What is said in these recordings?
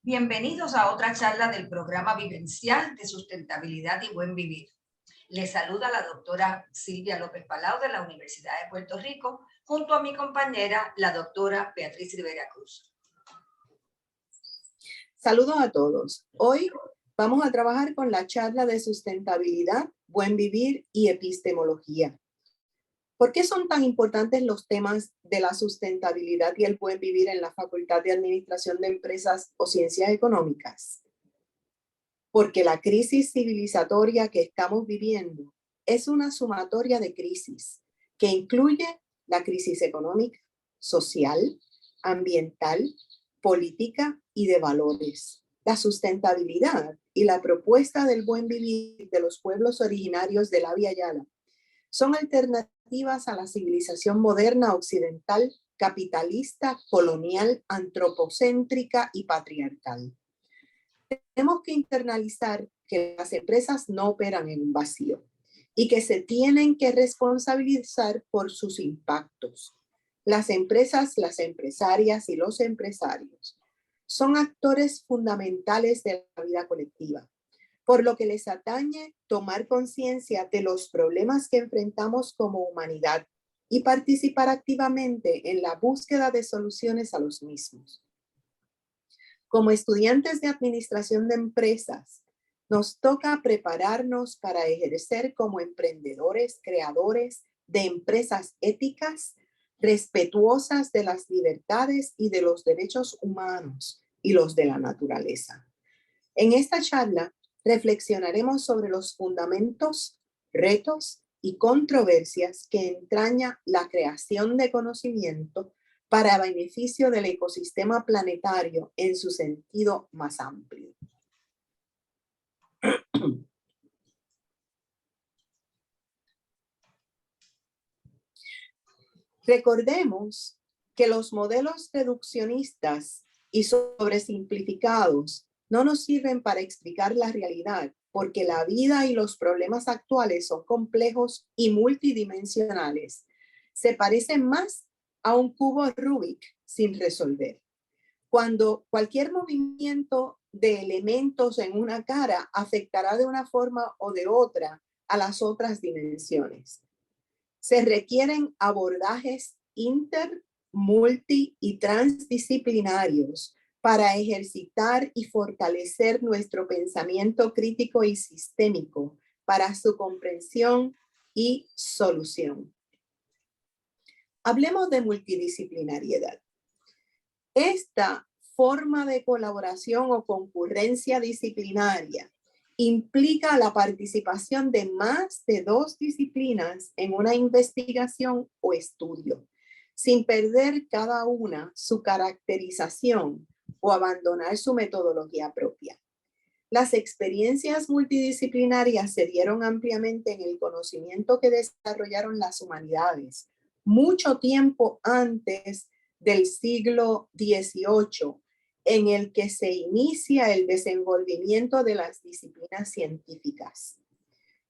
Bienvenidos a otra charla del programa vivencial de sustentabilidad y buen vivir. Les saluda la doctora Silvia López Palau de la Universidad de Puerto Rico, junto a mi compañera, la doctora Beatriz Rivera Cruz. Saludos a todos. Hoy vamos a trabajar con la charla de sustentabilidad, buen vivir y epistemología. ¿Por qué son tan importantes los temas de la sustentabilidad y el buen vivir en la Facultad de Administración de Empresas o Ciencias Económicas? Porque la crisis civilizatoria que estamos viviendo es una sumatoria de crisis que incluye la crisis económica, social, ambiental, política y de valores. La sustentabilidad y la propuesta del buen vivir de los pueblos originarios de la Via Yala son alternativas a la civilización moderna occidental, capitalista, colonial, antropocéntrica y patriarcal. Tenemos que internalizar que las empresas no operan en un vacío y que se tienen que responsabilizar por sus impactos. Las empresas, las empresarias y los empresarios son actores fundamentales de la vida colectiva, por lo que les atañe tomar conciencia de los problemas que enfrentamos como humanidad y participar activamente en la búsqueda de soluciones a los mismos. Como estudiantes de administración de empresas, nos toca prepararnos para ejercer como emprendedores, creadores de empresas éticas, respetuosas de las libertades y de los derechos humanos y los de la naturaleza. En esta charla reflexionaremos sobre los fundamentos, retos y controversias que entraña la creación de conocimiento para beneficio del ecosistema planetario en su sentido más amplio. Recordemos que los modelos reduccionistas y sobresimplificados no nos sirven para explicar la realidad, porque la vida y los problemas actuales son complejos y multidimensionales. Se parecen más a un cubo Rubik sin resolver. Cuando cualquier movimiento de elementos en una cara afectará de una forma o de otra a las otras dimensiones. Se requieren abordajes inter, multi y transdisciplinarios para ejercitar y fortalecer nuestro pensamiento crítico y sistémico para su comprensión y solución. Hablemos de multidisciplinariedad. Esta forma de colaboración o concurrencia disciplinaria implica la participación de más de dos disciplinas en una investigación o estudio, sin perder cada una su caracterización o abandonar su metodología propia. Las experiencias multidisciplinarias se dieron ampliamente en el conocimiento que desarrollaron las humanidades, mucho tiempo antes del siglo XVIII, en el que se inicia el desenvolvimiento de las disciplinas científicas.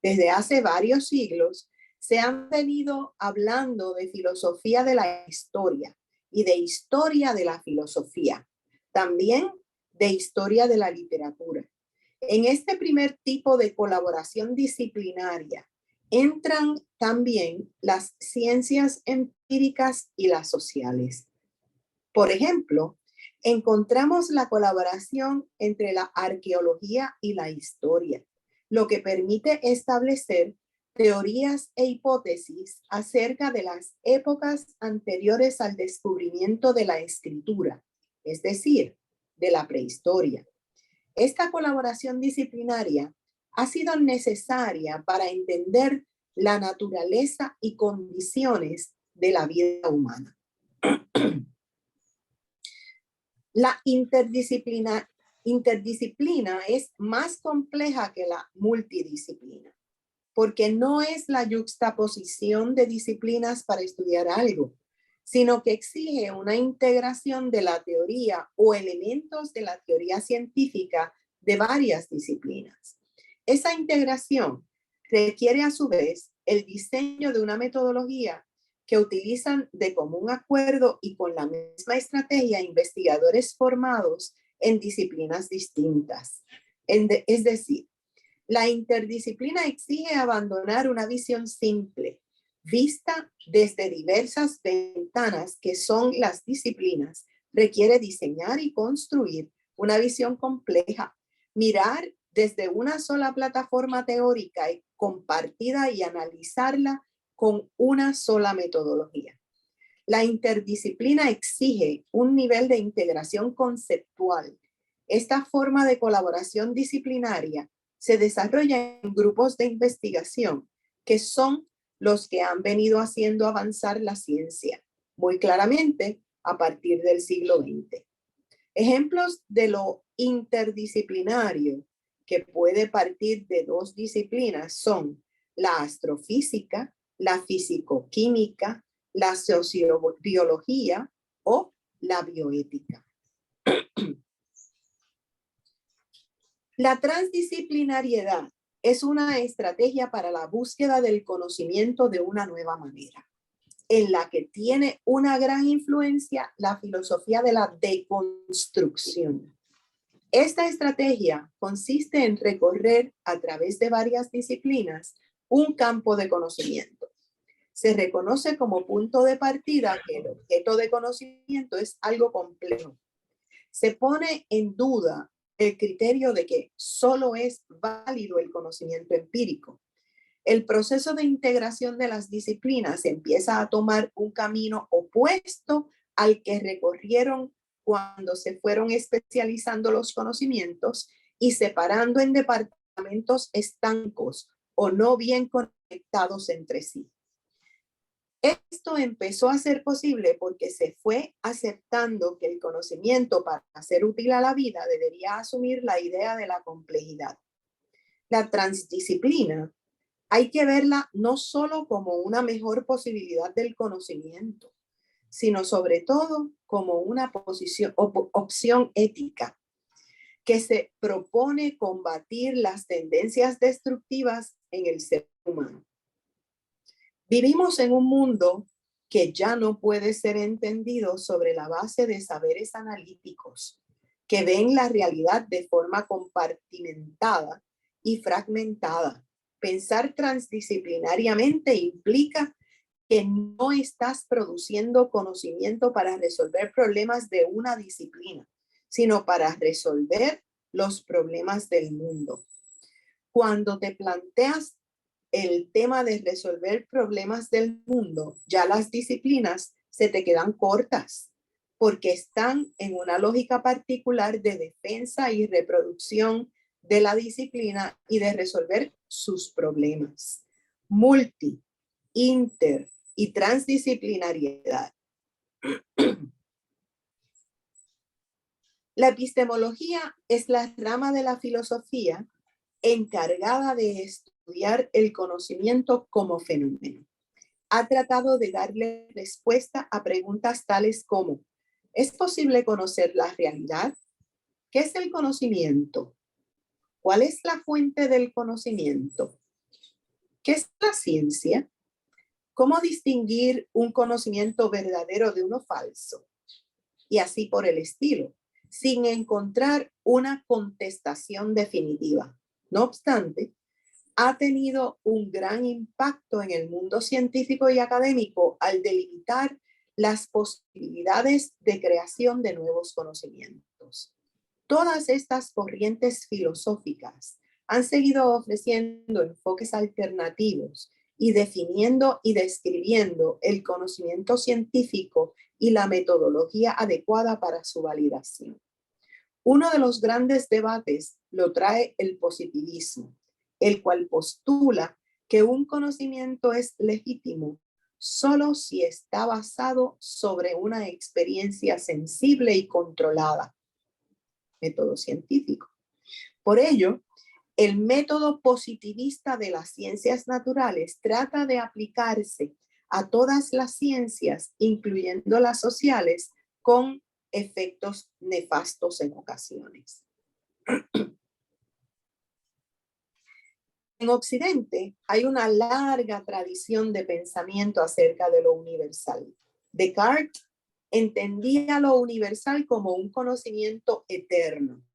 Desde hace varios siglos se han venido hablando de filosofía de la historia y de historia de la filosofía, también de historia de la literatura. En este primer tipo de colaboración disciplinaria entran también las ciencias empíricas y las sociales. Por ejemplo, encontramos la colaboración entre la arqueología y la historia, lo que permite establecer teorías e hipótesis acerca de las épocas anteriores al descubrimiento de la escritura, es decir, de la prehistoria. Esta colaboración disciplinaria ha sido necesaria para entender la naturaleza y condiciones de la vida humana. La interdisciplina es más compleja que la multidisciplina, porque no es la yuxtaposición de disciplinas para estudiar algo, sino que exige una integración de la teoría o elementos de la teoría científica de varias disciplinas. Esa integración requiere a su vez el diseño de una metodología que utilizan de común acuerdo y con la misma estrategia investigadores formados en disciplinas distintas. Es decir, la interdisciplina exige abandonar una visión simple, vista desde diversas ventanas que son las disciplinas. Requiere diseñar y construir una visión compleja, mirar desde una sola plataforma teórica y compartida y analizarla con una sola metodología. La interdisciplina exige un nivel de integración conceptual. Esta forma de colaboración disciplinaria se desarrolla en grupos de investigación que son los que han venido haciendo avanzar la ciencia, muy claramente a partir del siglo XX. Ejemplos de lo interdisciplinario que puede partir de dos disciplinas son la astrofísica, la fisicoquímica, la sociobiología o la bioética. La transdisciplinariedad es una estrategia para la búsqueda del conocimiento de una nueva manera, en la que tiene una gran influencia la filosofía de la deconstrucción. Esta estrategia consiste en recorrer a través de varias disciplinas un campo de conocimiento. Se reconoce como punto de partida que el objeto de conocimiento es algo complejo. Se pone en duda el criterio de que solo es válido el conocimiento empírico. El proceso de integración de las disciplinas empieza a tomar un camino opuesto al que recorrieron cuando se fueron especializando los conocimientos y separando en departamentos estancos o no bien conectados entre sí. Esto empezó a ser posible porque se fue aceptando que el conocimiento para ser útil a la vida debería asumir la idea de la complejidad. La transdisciplina hay que verla no solo como una mejor posibilidad del conocimiento, sino sobre todo como una opción ética que se propone combatir las tendencias destructivas en el ser humano. Vivimos en un mundo que ya no puede ser entendido sobre la base de saberes analíticos, que ven la realidad de forma compartimentada y fragmentada. Pensar transdisciplinariamente implica que no estás produciendo conocimiento para resolver problemas de una disciplina, sino para resolver los problemas del mundo. Cuando te planteas el tema de resolver problemas del mundo, ya las disciplinas se te quedan cortas porque están en una lógica particular de defensa y reproducción de la disciplina y de resolver sus problemas. Multi, inter y transdisciplinariedad. La epistemología es la rama de la filosofía encargada de estudiar el conocimiento como fenómeno. Ha tratado de darle respuesta a preguntas tales como: ¿es posible conocer la realidad? ¿Qué es el conocimiento? ¿Cuál es la fuente del conocimiento? ¿Qué es la ciencia? ¿Cómo distinguir un conocimiento verdadero de uno falso? Y así por el estilo, sin encontrar una contestación definitiva. No obstante, ha tenido un gran impacto en el mundo científico y académico al delimitar las posibilidades de creación de nuevos conocimientos. Todas estas corrientes filosóficas han seguido ofreciendo enfoques alternativos y definiendo y describiendo el conocimiento científico y la metodología adecuada para su validación. Uno de los grandes debates lo trae el positivismo, el cual postula que un conocimiento es legítimo solo si está basado sobre una experiencia sensible y controlada. Método científico. Por ello, el método positivista de las ciencias naturales trata de aplicarse a todas las ciencias, incluyendo las sociales, con efectos nefastos en ocasiones. En Occidente hay una larga tradición de pensamiento acerca de lo universal. Descartes entendía lo universal como un conocimiento eterno,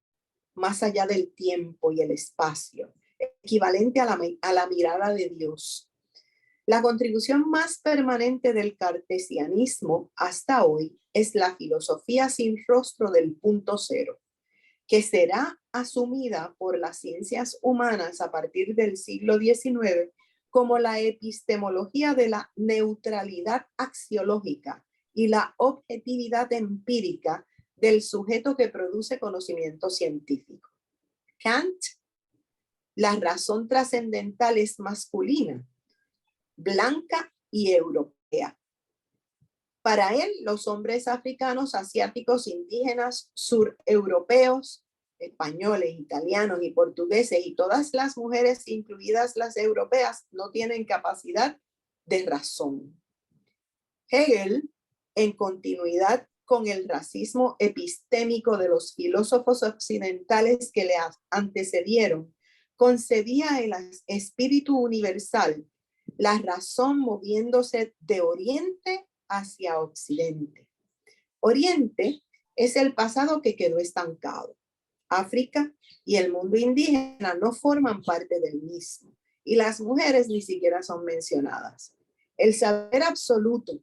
más allá del tiempo y el espacio, equivalente a la mirada de Dios. La contribución más permanente del cartesianismo hasta hoy es la filosofía sin rostro del punto cero, que será asumida por las ciencias humanas a partir del siglo XIX como la epistemología de la neutralidad axiológica y la objetividad empírica del sujeto que produce conocimiento científico. Kant, la razón trascendental es masculina, blanca y europea. Para él, los hombres africanos, asiáticos, indígenas, sureuropeos, españoles, italianos y portugueses y todas las mujeres, incluidas las europeas, no tienen capacidad de razón. Hegel, en continuidad con el racismo epistémico de los filósofos occidentales que le antecedieron, concebía el espíritu universal, la razón moviéndose de oriente hacia occidente. Oriente es el pasado que quedó estancado. África y el mundo indígena no forman parte del mismo, y las mujeres ni siquiera son mencionadas. El saber absoluto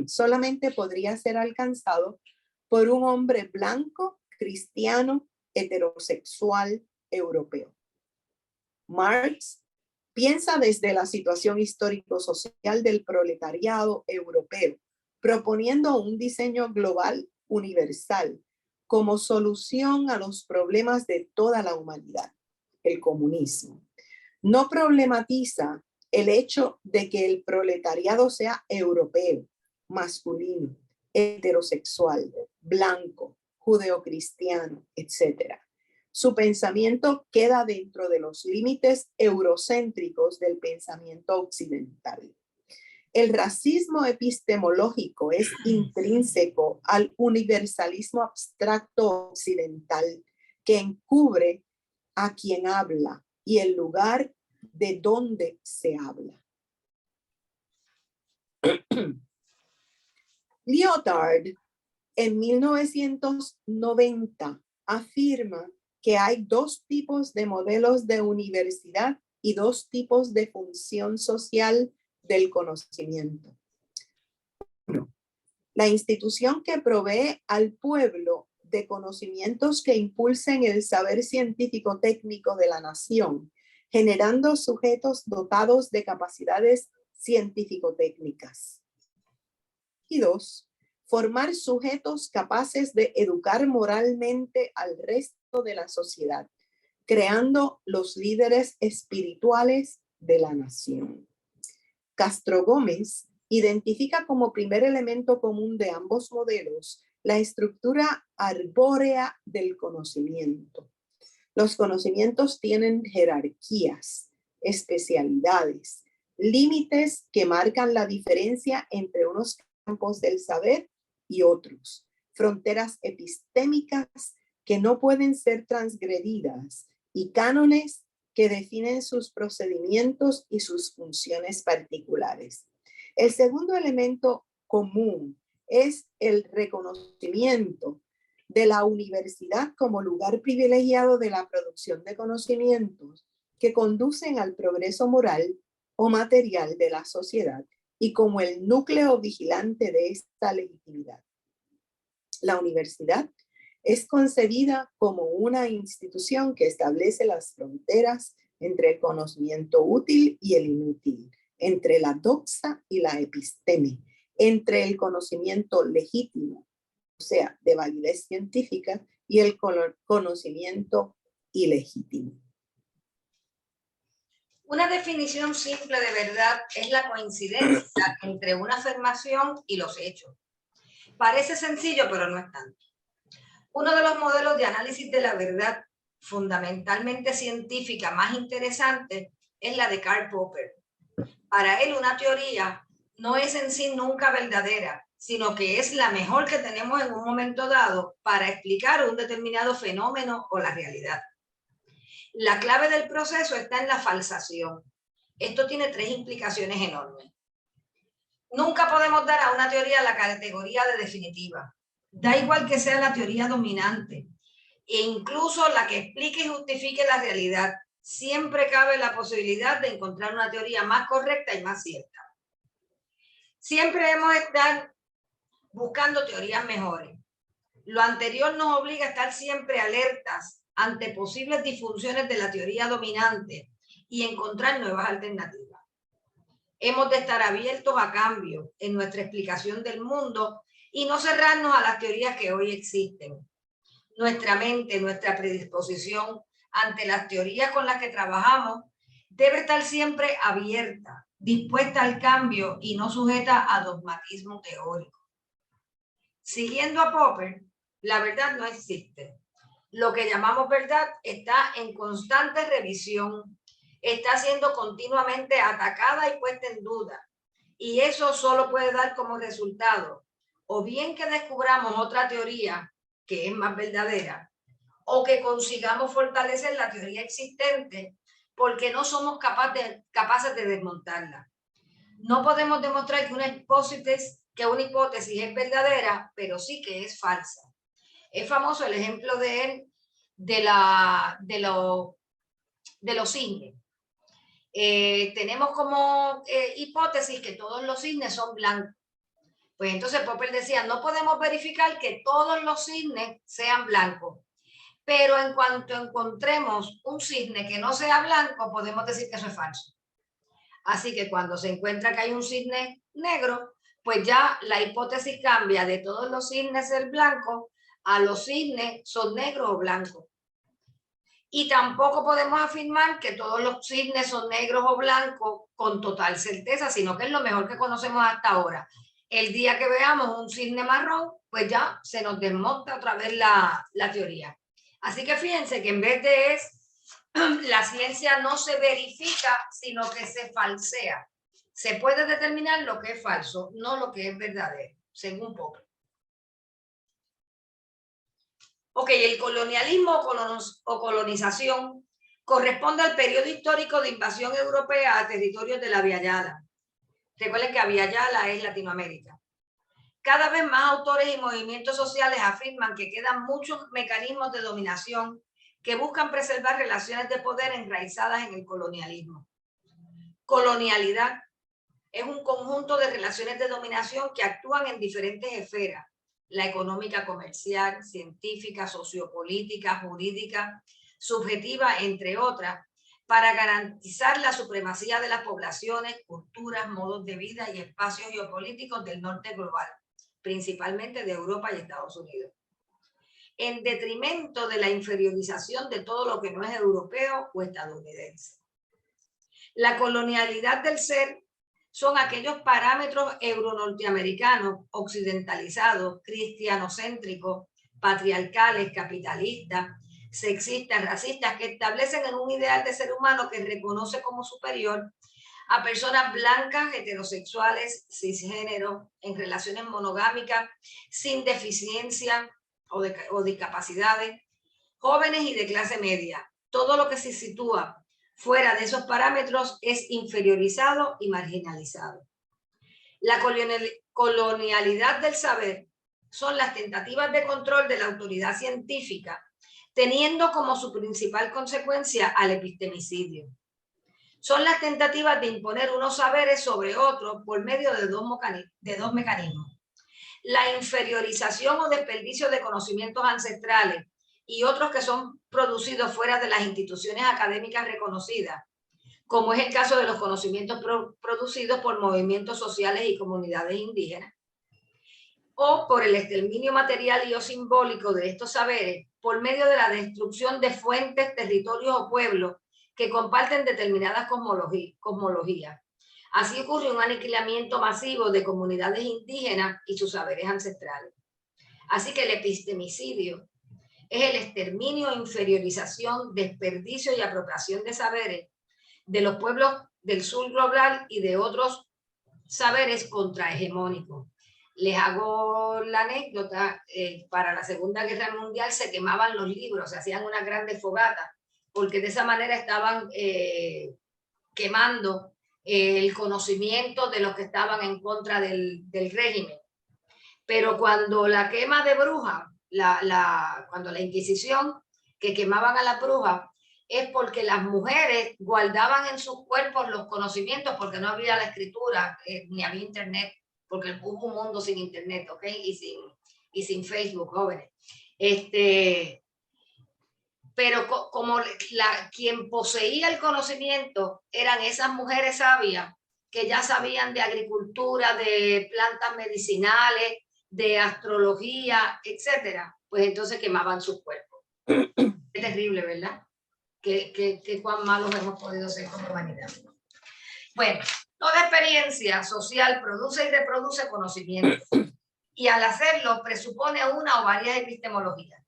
solamente podría ser alcanzado por un hombre blanco, cristiano, heterosexual, europeo. Marx piensa desde la situación histórico-social del proletariado europeo, proponiendo un diseño global universal como solución a los problemas de toda la humanidad, el comunismo. No problematiza el hecho de que el proletariado sea europeo, masculino, heterosexual, blanco, judeocristiano, etc. Su pensamiento queda dentro de los límites eurocéntricos del pensamiento occidental. El racismo epistemológico es intrínseco al universalismo abstracto occidental que encubre a quien habla y el lugar de donde se habla. Lyotard, en 1990, afirma que hay dos tipos de modelos de universidad y dos tipos de función social del conocimiento. Uno, la institución que provee al pueblo de conocimientos que impulsen el saber científico técnico de la nación, generando sujetos dotados de capacidades científico-técnicas. Y dos, formar sujetos capaces de educar moralmente al resto de la sociedad, creando los líderes espirituales de la nación. Castro Gómez identifica como primer elemento común de ambos modelos la estructura arbórea del conocimiento. Los conocimientos tienen jerarquías, especialidades, límites que marcan la diferencia entre unos campos del saber y otros, fronteras epistémicas que no pueden ser transgredidas y cánones que definen sus procedimientos y sus funciones particulares. El segundo elemento común es el reconocimiento de la universidad como lugar privilegiado de la producción de conocimientos que conducen al progreso moral o material de la sociedad y como el núcleo vigilante de esta legitimidad. La universidad es concebida como una institución que establece las fronteras entre el conocimiento útil y el inútil, entre la doxa y la episteme, entre el conocimiento legítimo, o sea, de validez científica, y el conocimiento ilegítimo. Una definición simple de verdad es la coincidencia entre una afirmación y los hechos. Parece sencillo, pero no es tanto. Uno de los modelos de análisis de la verdad fundamentalmente científica más interesante es la de Karl Popper. Para él, una teoría no es en sí nunca verdadera, sino que es la mejor que tenemos en un momento dado para explicar un determinado fenómeno o la realidad. La clave del proceso está en la falsación. Esto tiene tres implicaciones enormes. Nunca podemos dar a una teoría la categoría de definitiva. Da igual que sea la teoría dominante e incluso la que explique y justifique la realidad. Siempre cabe la posibilidad de encontrar una teoría más correcta y más cierta. Siempre debemos estar buscando teorías mejores. Lo anterior nos obliga a estar siempre alertas ante posibles disfunciones de la teoría dominante y encontrar nuevas alternativas. Hemos de estar abiertos a cambios en nuestra explicación del mundo y no cerrarnos a las teorías que hoy existen. Nuestra mente, nuestra predisposición ante las teorías con las que trabajamos debe estar siempre abierta, dispuesta al cambio y no sujeta a dogmatismo teórico. Siguiendo a Popper, la verdad no existe. Lo que llamamos verdad está en constante revisión, está siendo continuamente atacada y puesta en duda. Y eso solo puede dar como resultado o bien que descubramos otra teoría que es más verdadera, o que consigamos fortalecer la teoría existente porque no somos capaces de desmontarla. No podemos demostrar que una hipótesis es verdadera, pero sí que es falsa. Es famoso el ejemplo de él de los cisnes. Tenemos como hipótesis que todos los cisnes son blancos. Pues entonces Popper decía, no podemos verificar que todos los cisnes sean blancos, pero en cuanto encontremos un cisne que no sea blanco, podemos decir que eso es falso. Así que cuando se encuentra que hay un cisne negro, pues ya la hipótesis cambia de todos los cisnes ser blancos a los cisnes son negros o blancos. Y tampoco podemos afirmar que todos los cisnes son negros o blancos con total certeza, sino que es lo mejor que conocemos hasta ahora. El día que veamos un cisne marrón, pues ya se nos desmonta otra vez la teoría. Así que fíjense que en vez de la ciencia no se verifica, sino que se falsea. Se puede determinar lo que es falso, no lo que es verdadero, según Popper. Ok, el colonialismo o colonización corresponde al periodo histórico de invasión europea a territorios de la Via Yala. Recuerden que Via Yala es Latinoamérica. Cada vez más autores y movimientos sociales afirman que quedan muchos mecanismos de dominación que buscan preservar relaciones de poder enraizadas en el colonialismo. Colonialidad es un conjunto de relaciones de dominación que actúan en diferentes esferas: la económica, comercial, científica, sociopolítica, jurídica, subjetiva, entre otras, para garantizar la supremacía de las poblaciones, culturas, modos de vida y espacios geopolíticos del norte global, principalmente de Europa y Estados Unidos, en detrimento de la inferiorización de todo lo que no es europeo o estadounidense. La colonialidad del ser son aquellos parámetros euronorteamericanos, occidentalizados, cristianocéntricos, patriarcales, capitalistas, sexistas, racistas, que establecen en un ideal de ser humano que reconoce como superior a personas blancas, heterosexuales, cisgénero, en relaciones monogámicas, sin deficiencia o discapacidades, jóvenes y de clase media. Todo lo que se sitúa fuera de esos parámetros es inferiorizado y marginalizado. La colonialidad del saber son las tentativas de control de la autoridad científica, teniendo como su principal consecuencia al epistemicidio. Son las tentativas de imponer unos saberes sobre otros por medio de dos mecanismos. La inferiorización o desperdicio de conocimientos ancestrales y otros que son producidos fuera de las instituciones académicas reconocidas, como es el caso de los conocimientos producidos por movimientos sociales y comunidades indígenas, o por el exterminio material y o simbólico de estos saberes por medio de la destrucción de fuentes, territorios o pueblos que comparten determinadas cosmologías. Así ocurre un aniquilamiento masivo de comunidades indígenas y sus saberes ancestrales. Así que el epistemicidio es el exterminio, inferiorización, desperdicio y apropiación de saberes de los pueblos del sur global y de otros saberes contrahegemónicos. Les hago la anécdota, para la Segunda Guerra Mundial se quemaban los libros, se hacían unas grandes fogatas, porque de esa manera estaban quemando el conocimiento de los que estaban en contra del régimen. Pero cuando la quema de brujas, cuando la Inquisición, que quemaban a la bruja, es porque las mujeres guardaban en sus cuerpos los conocimientos, porque no había la escritura, ni había internet, porque hubo un mundo sin internet, ¿ok? Y sin Facebook, jóvenes. Pero como quien poseía el conocimiento eran esas mujeres sabias que ya sabían de agricultura, de plantas medicinales, de astrología, etcétera, pues entonces quemaban sus cuerpos. Es terrible, ¿verdad? Que cuán malos hemos podido ser como humanidad. Bueno, toda experiencia social produce y reproduce conocimiento, y al hacerlo presupone una o varias epistemologías.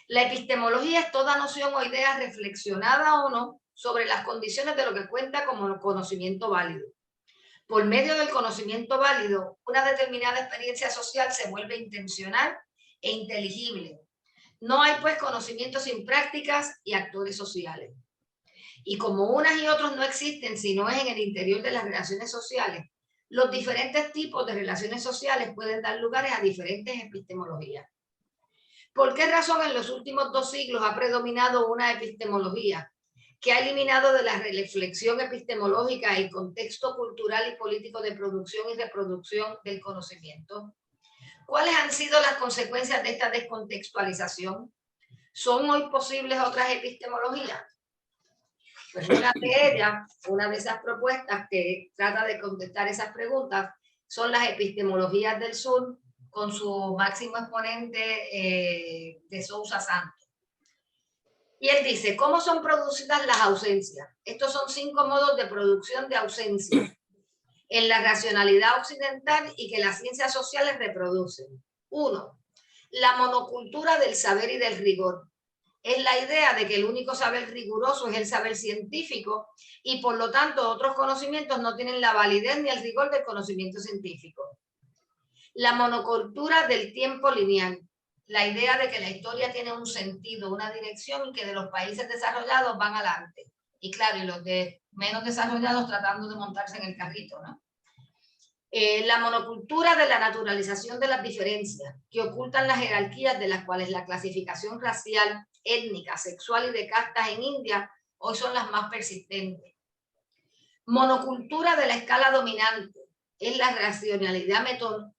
La epistemología es toda noción o idea reflexionada o no sobre las condiciones de lo que cuenta como conocimiento válido. Por medio del conocimiento válido, una determinada experiencia social se vuelve intencional e inteligible. No hay pues conocimiento sin prácticas y actores sociales. Y como unas y otros no existen si no es en el interior de las relaciones sociales, los diferentes tipos de relaciones sociales pueden dar lugares a diferentes epistemologías. ¿Por qué razón en los últimos 2 siglos ha predominado una epistemología que ha eliminado de la reflexión epistemológica el contexto cultural y político de producción y reproducción del conocimiento? ¿Cuáles han sido las consecuencias de esta descontextualización? ¿Son hoy posibles otras epistemologías? Pues una de esas propuestas que trata de contestar esas preguntas son las epistemologías del sur, con su máximo exponente de Sousa Santos. Y él dice, ¿cómo son producidas las ausencias? Estos son 5 modos de producción de ausencia en la racionalidad occidental y que las ciencias sociales reproducen. 1. La monocultura del saber y del rigor. Es la idea de que el único saber riguroso es el saber científico y por lo tanto otros conocimientos no tienen la validez ni el rigor del conocimiento científico. La monocultura del tiempo lineal. La idea de que la historia tiene un sentido, una dirección y que de los países desarrollados van adelante. Y claro, y los de menos desarrollados tratando de montarse en el carrito, ¿no? La monocultura de la naturalización de las diferencias, que ocultan las jerarquías de las cuales la clasificación racial, étnica, sexual y de castas en India hoy son las más persistentes. Monocultura de la escala dominante, es la racionalidad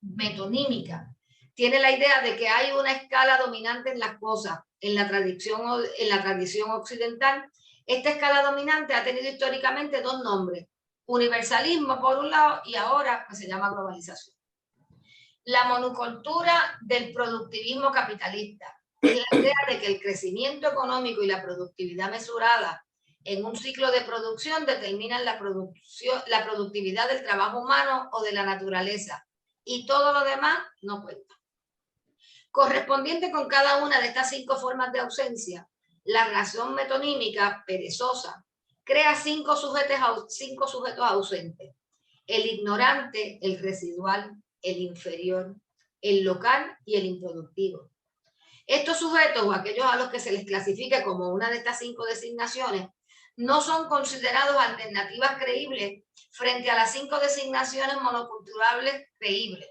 metonímica. Tiene la idea de que hay una escala dominante en las cosas. En la tradición occidental, esta escala dominante ha tenido históricamente 2 nombres. Universalismo por un lado y ahora pues, se llama globalización. La monocultura del productivismo capitalista es la idea de que el crecimiento económico y la productividad mesurada en un ciclo de producción determinan la productividad del trabajo humano o de la naturaleza y todo lo demás no cuenta. Correspondiente con cada una de estas 5 formas de ausencia, la razón metonímica perezosa crea 5 sujetos ausentes: el ignorante, el residual, el inferior, el local y el improductivo. Estos sujetos, o aquellos a los que se les clasifica como una de estas 5 designaciones, no son considerados alternativas creíbles frente a las 5 designaciones monoculturables creíbles: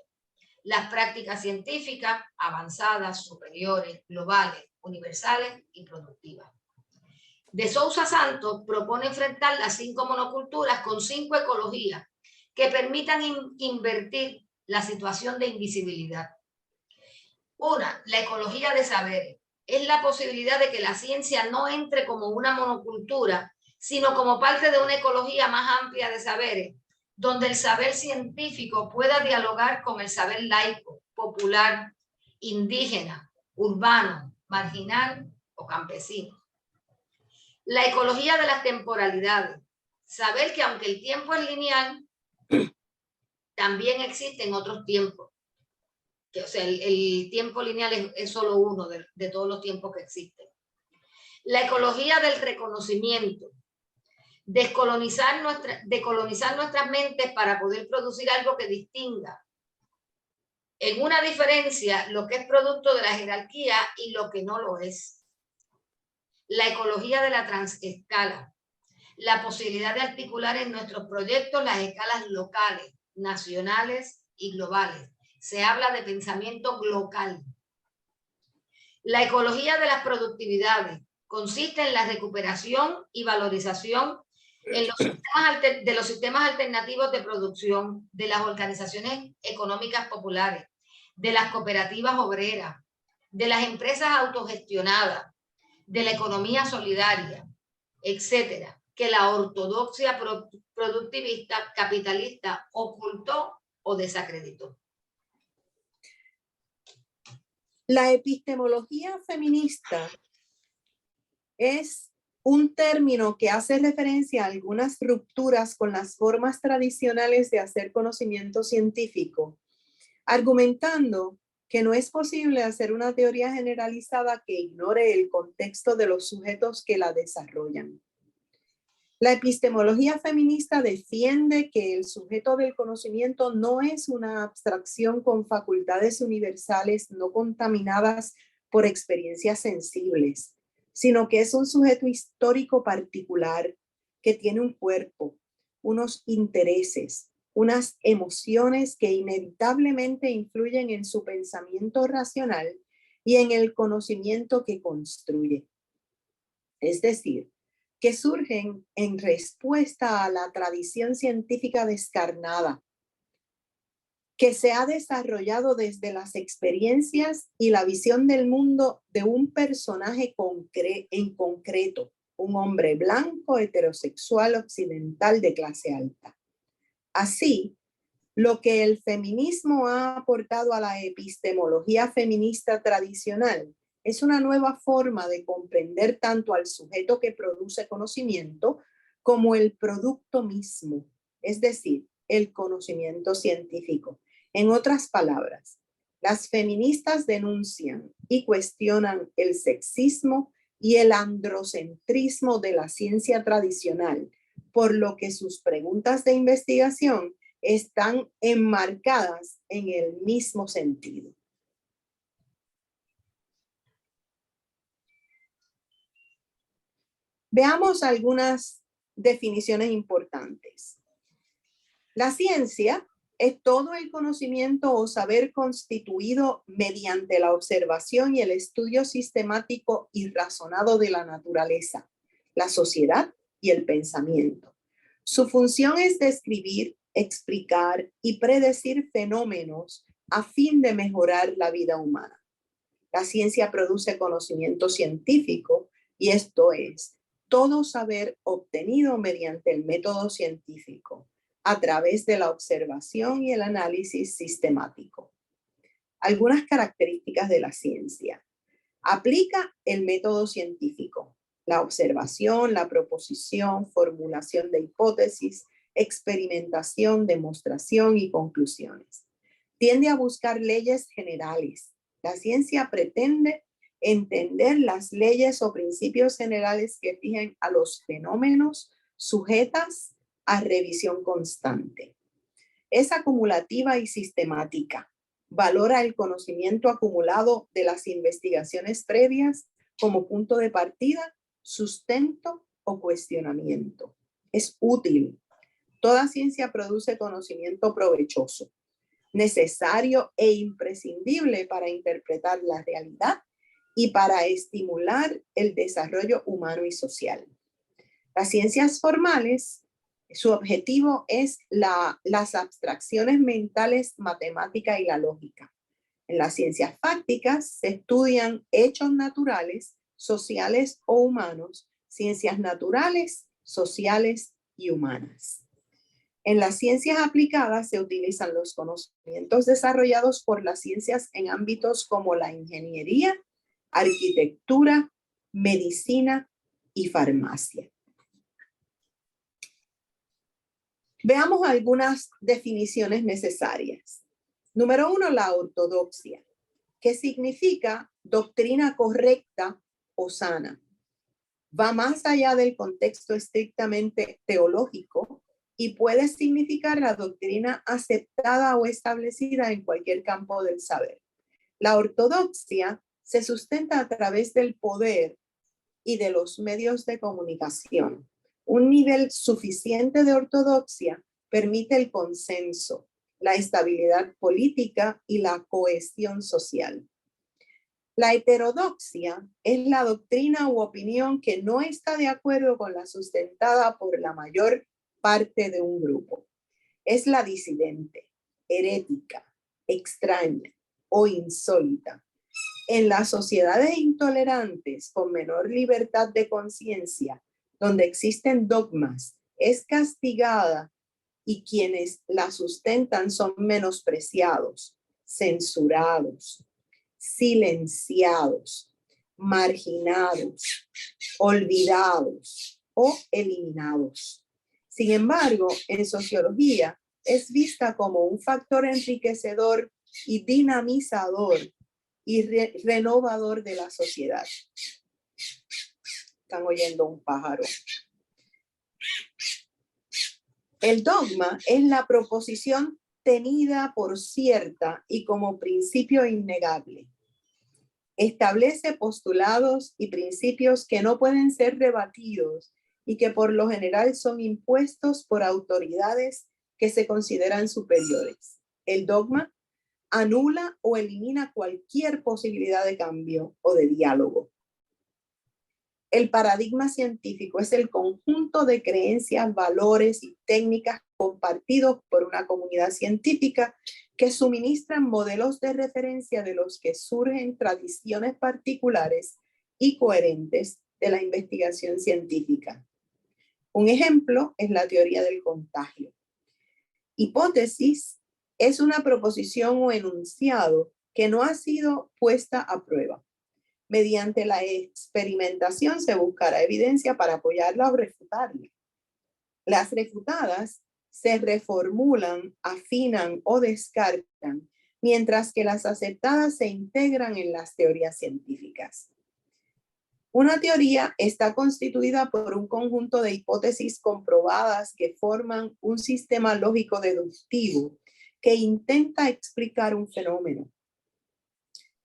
las prácticas científicas avanzadas, superiores, globales, universales y productivas. De Sousa Santos propone enfrentar las 5 monoculturas con 5 ecologías que permitan invertir la situación de invisibilidad. Una, la ecología de saber. Es la posibilidad de que la ciencia no entre como una monocultura, sino como parte de una ecología más amplia de saberes, donde el saber científico pueda dialogar con el saber laico, popular, indígena, urbano, marginal o campesino. La ecología de las temporalidades. Saber que aunque el tiempo es lineal, también existen otros tiempos. O sea, el tiempo lineal es solo uno de todos los tiempos que existen. La ecología del reconocimiento. Decolonizar nuestras mentes para poder producir algo que distinga en una diferencia lo que es producto de la jerarquía y lo que no lo es. La ecología de la transescala. la posibilidad de articular en nuestros proyectos las escalas locales, nacionales y globales. Se habla de pensamiento local. La ecología de las productividades consiste en la recuperación y valorización de los sistemas alternativos de producción, de las organizaciones económicas populares, de las cooperativas obreras, de las empresas autogestionadas, de la economía solidaria, etcétera, que la ortodoxia productivista capitalista ocultó o desacreditó. La epistemología feminista es un término que hace referencia a algunas rupturas con las formas tradicionales de hacer conocimiento científico, argumentando que no es posible hacer una teoría generalizada que ignore el contexto de los sujetos que la desarrollan. La epistemología feminista defiende que el sujeto del conocimiento no es una abstracción con facultades universales no contaminadas por experiencias sensibles, sino que es un sujeto histórico particular que tiene un cuerpo, unos intereses, unas emociones que inevitablemente influyen en su pensamiento racional y en el conocimiento que construye. Es decir, que surgen en respuesta a la tradición científica descarnada, que se ha desarrollado desde las experiencias y la visión del mundo de un personaje en concreto, un hombre blanco, heterosexual, occidental de clase alta. Así, lo que el feminismo ha aportado a la epistemología feminista tradicional es una nueva forma de comprender tanto al sujeto que produce conocimiento como el producto mismo, es decir, el conocimiento científico. En otras palabras, las feministas denuncian y cuestionan el sexismo y el androcentrismo de la ciencia tradicional, por lo que sus preguntas de investigación están enmarcadas en el mismo sentido. Veamos algunas definiciones importantes. La ciencia es todo el conocimiento o saber constituido mediante la observación y el estudio sistemático y razonado de la naturaleza, la sociedad y el pensamiento. Su función es describir, explicar y predecir fenómenos a fin de mejorar la vida humana. La ciencia produce conocimiento científico y esto es todo saber obtenido mediante el método científico a través de la observación y el análisis sistemático. Algunas características de la ciencia. Aplica el método científico, la observación, la proposición, formulación de hipótesis, experimentación, demostración y conclusiones. Tiende a buscar leyes generales. La ciencia pretende entender las leyes o principios generales que fijan a los fenómenos sujetas a revisión constante. Es acumulativa y sistemática. Valora el conocimiento acumulado de las investigaciones previas como punto de partida, sustento o cuestionamiento. Es útil. Toda ciencia produce conocimiento provechoso, necesario e imprescindible para interpretar la realidad y para estimular el desarrollo humano y social. Las ciencias formales, su objetivo es las abstracciones mentales, matemática y la lógica. En las ciencias fácticas se estudian hechos naturales, sociales o humanos, ciencias naturales, sociales y humanas. En las ciencias aplicadas se utilizan los conocimientos desarrollados por las ciencias en ámbitos como la ingeniería, arquitectura, medicina y farmacia. Veamos algunas definiciones necesarias. Número 1, la ortodoxia, que significa doctrina correcta o sana. Va más allá del contexto estrictamente teológico y puede significar la doctrina aceptada o establecida en cualquier campo del saber. La ortodoxia se sustenta a través del poder y de los medios de comunicación. Un nivel suficiente de ortodoxia permite el consenso, la estabilidad política y la cohesión social. La heterodoxia es la doctrina u opinión que no está de acuerdo con la sustentada por la mayor parte de un grupo. Es la disidente, herética, extraña o insólita. En las sociedades intolerantes con menor libertad de conciencia, donde existen dogmas, es castigada y quienes la sustentan son menospreciados, censurados, silenciados, marginados, olvidados o eliminados. Sin embargo, en sociología es vista como un factor enriquecedor y dinamizador y renovador de la sociedad. Están oyendo un pájaro. El dogma es la proposición tenida por cierta y como principio innegable. Establece postulados y principios que no pueden ser rebatidos y que por lo general son impuestos por autoridades que se consideran superiores. El dogma anula o elimina cualquier posibilidad de cambio o de diálogo. El paradigma científico es el conjunto de creencias, valores y técnicas compartidos por una comunidad científica que suministran modelos de referencia de los que surgen tradiciones particulares y coherentes de la investigación científica. Un ejemplo es la teoría del contagio. Hipótesis es una proposición o enunciado que no ha sido puesta a prueba. Mediante la experimentación se buscará evidencia para apoyarla o refutarla. Las refutadas se reformulan, afinan o descartan, mientras que las aceptadas se integran en las teorías científicas. Una teoría está constituida por un conjunto de hipótesis comprobadas que forman un sistema lógico deductivo que intenta explicar un fenómeno.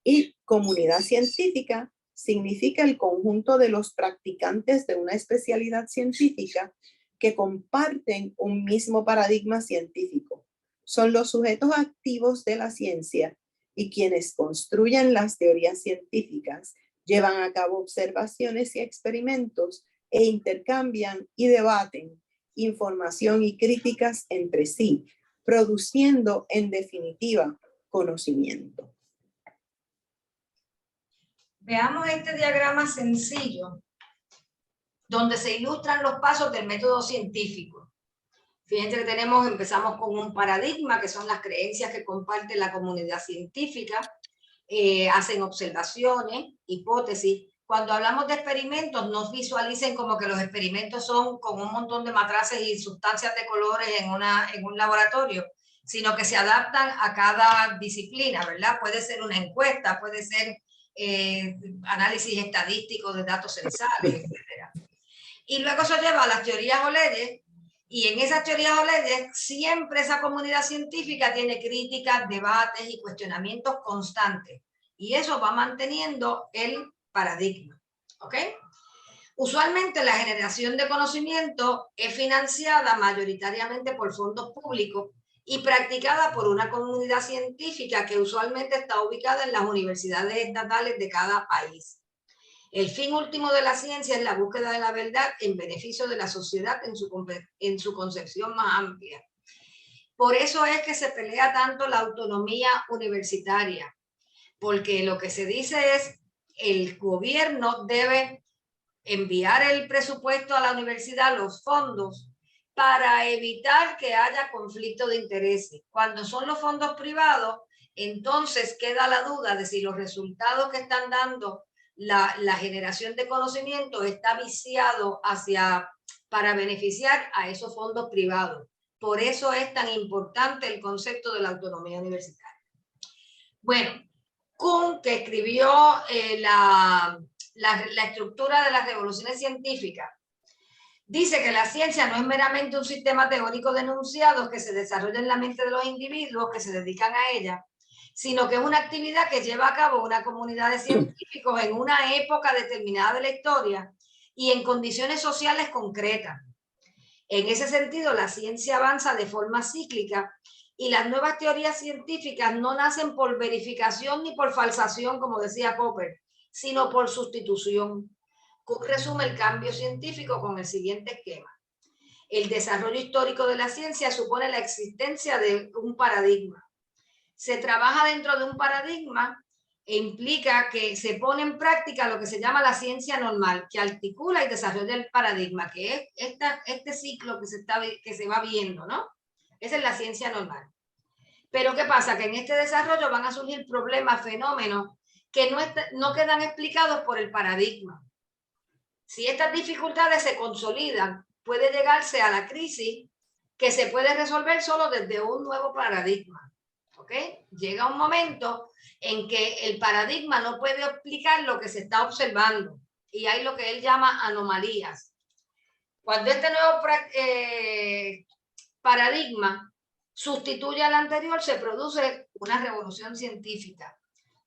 Y comunidad científica significa el conjunto de los practicantes de una especialidad científica que comparten un mismo paradigma científico. Son los sujetos activos de la ciencia y quienes construyen las teorías científicas, llevan a cabo observaciones y experimentos e intercambian y debaten información y críticas entre sí, produciendo en definitiva conocimiento. Veamos este diagrama sencillo donde se ilustran los pasos del método científico. Fíjense que empezamos con un paradigma, que son las creencias que comparte la comunidad científica, hacen observaciones, hipótesis. Cuando hablamos de experimentos, no visualicen como que los experimentos son con un montón de matraces y sustancias de colores en un laboratorio, sino que se adaptan a cada disciplina, ¿verdad? Puede ser una encuesta, puede ser análisis estadístico de datos censales, etc. Y luego se lleva a las teorías o leyes, y en esas teorías o leyes siempre esa comunidad científica tiene críticas, debates y cuestionamientos constantes. Y eso va manteniendo el paradigma. ¿Ok? Usualmente la generación de conocimiento es financiada mayoritariamente por fondos públicos y practicada por una comunidad científica que usualmente está ubicada en las universidades estatales de cada país. El fin último de la ciencia es la búsqueda de la verdad en beneficio de la sociedad en su concepción más amplia. Por eso es que se pelea tanto la autonomía universitaria, porque lo que se dice es el gobierno debe enviar el presupuesto a la universidad, los fondos, para evitar que haya conflicto de intereses. Cuando son los fondos privados, entonces queda la duda de si los resultados que están dando la generación de conocimiento está viciado para beneficiar a esos fondos privados. Por eso es tan importante el concepto de la autonomía universitaria. Bueno, Kuhn, que escribió la estructura de las revoluciones científicas, dice que la ciencia no es meramente un sistema teórico de enunciados que se desarrolla en la mente de los individuos que se dedican a ella, sino que es una actividad que lleva a cabo una comunidad de científicos en una época determinada de la historia y en condiciones sociales concretas. En ese sentido, la ciencia avanza de forma cíclica y las nuevas teorías científicas no nacen por verificación ni por falsación, como decía Popper, sino por sustitución. Cook resume el cambio científico con el siguiente esquema. El desarrollo histórico de la ciencia supone la existencia de un paradigma. Se trabaja dentro de un paradigma e implica que se pone en práctica lo que se llama la ciencia normal, que articula y desarrolla el paradigma, que es este ciclo que se va viendo, ¿no? Esa es la ciencia normal. Pero ¿qué pasa? Que en este desarrollo van a surgir problemas, fenómenos que no quedan explicados por el paradigma. Si estas dificultades se consolidan, puede llegarse a la crisis que se puede resolver solo desde un nuevo paradigma. ¿Ok? Llega un momento en que el paradigma no puede explicar lo que se está observando y hay lo que él llama anomalías. Cuando este nuevo paradigma sustituye al anterior, se produce una revolución científica.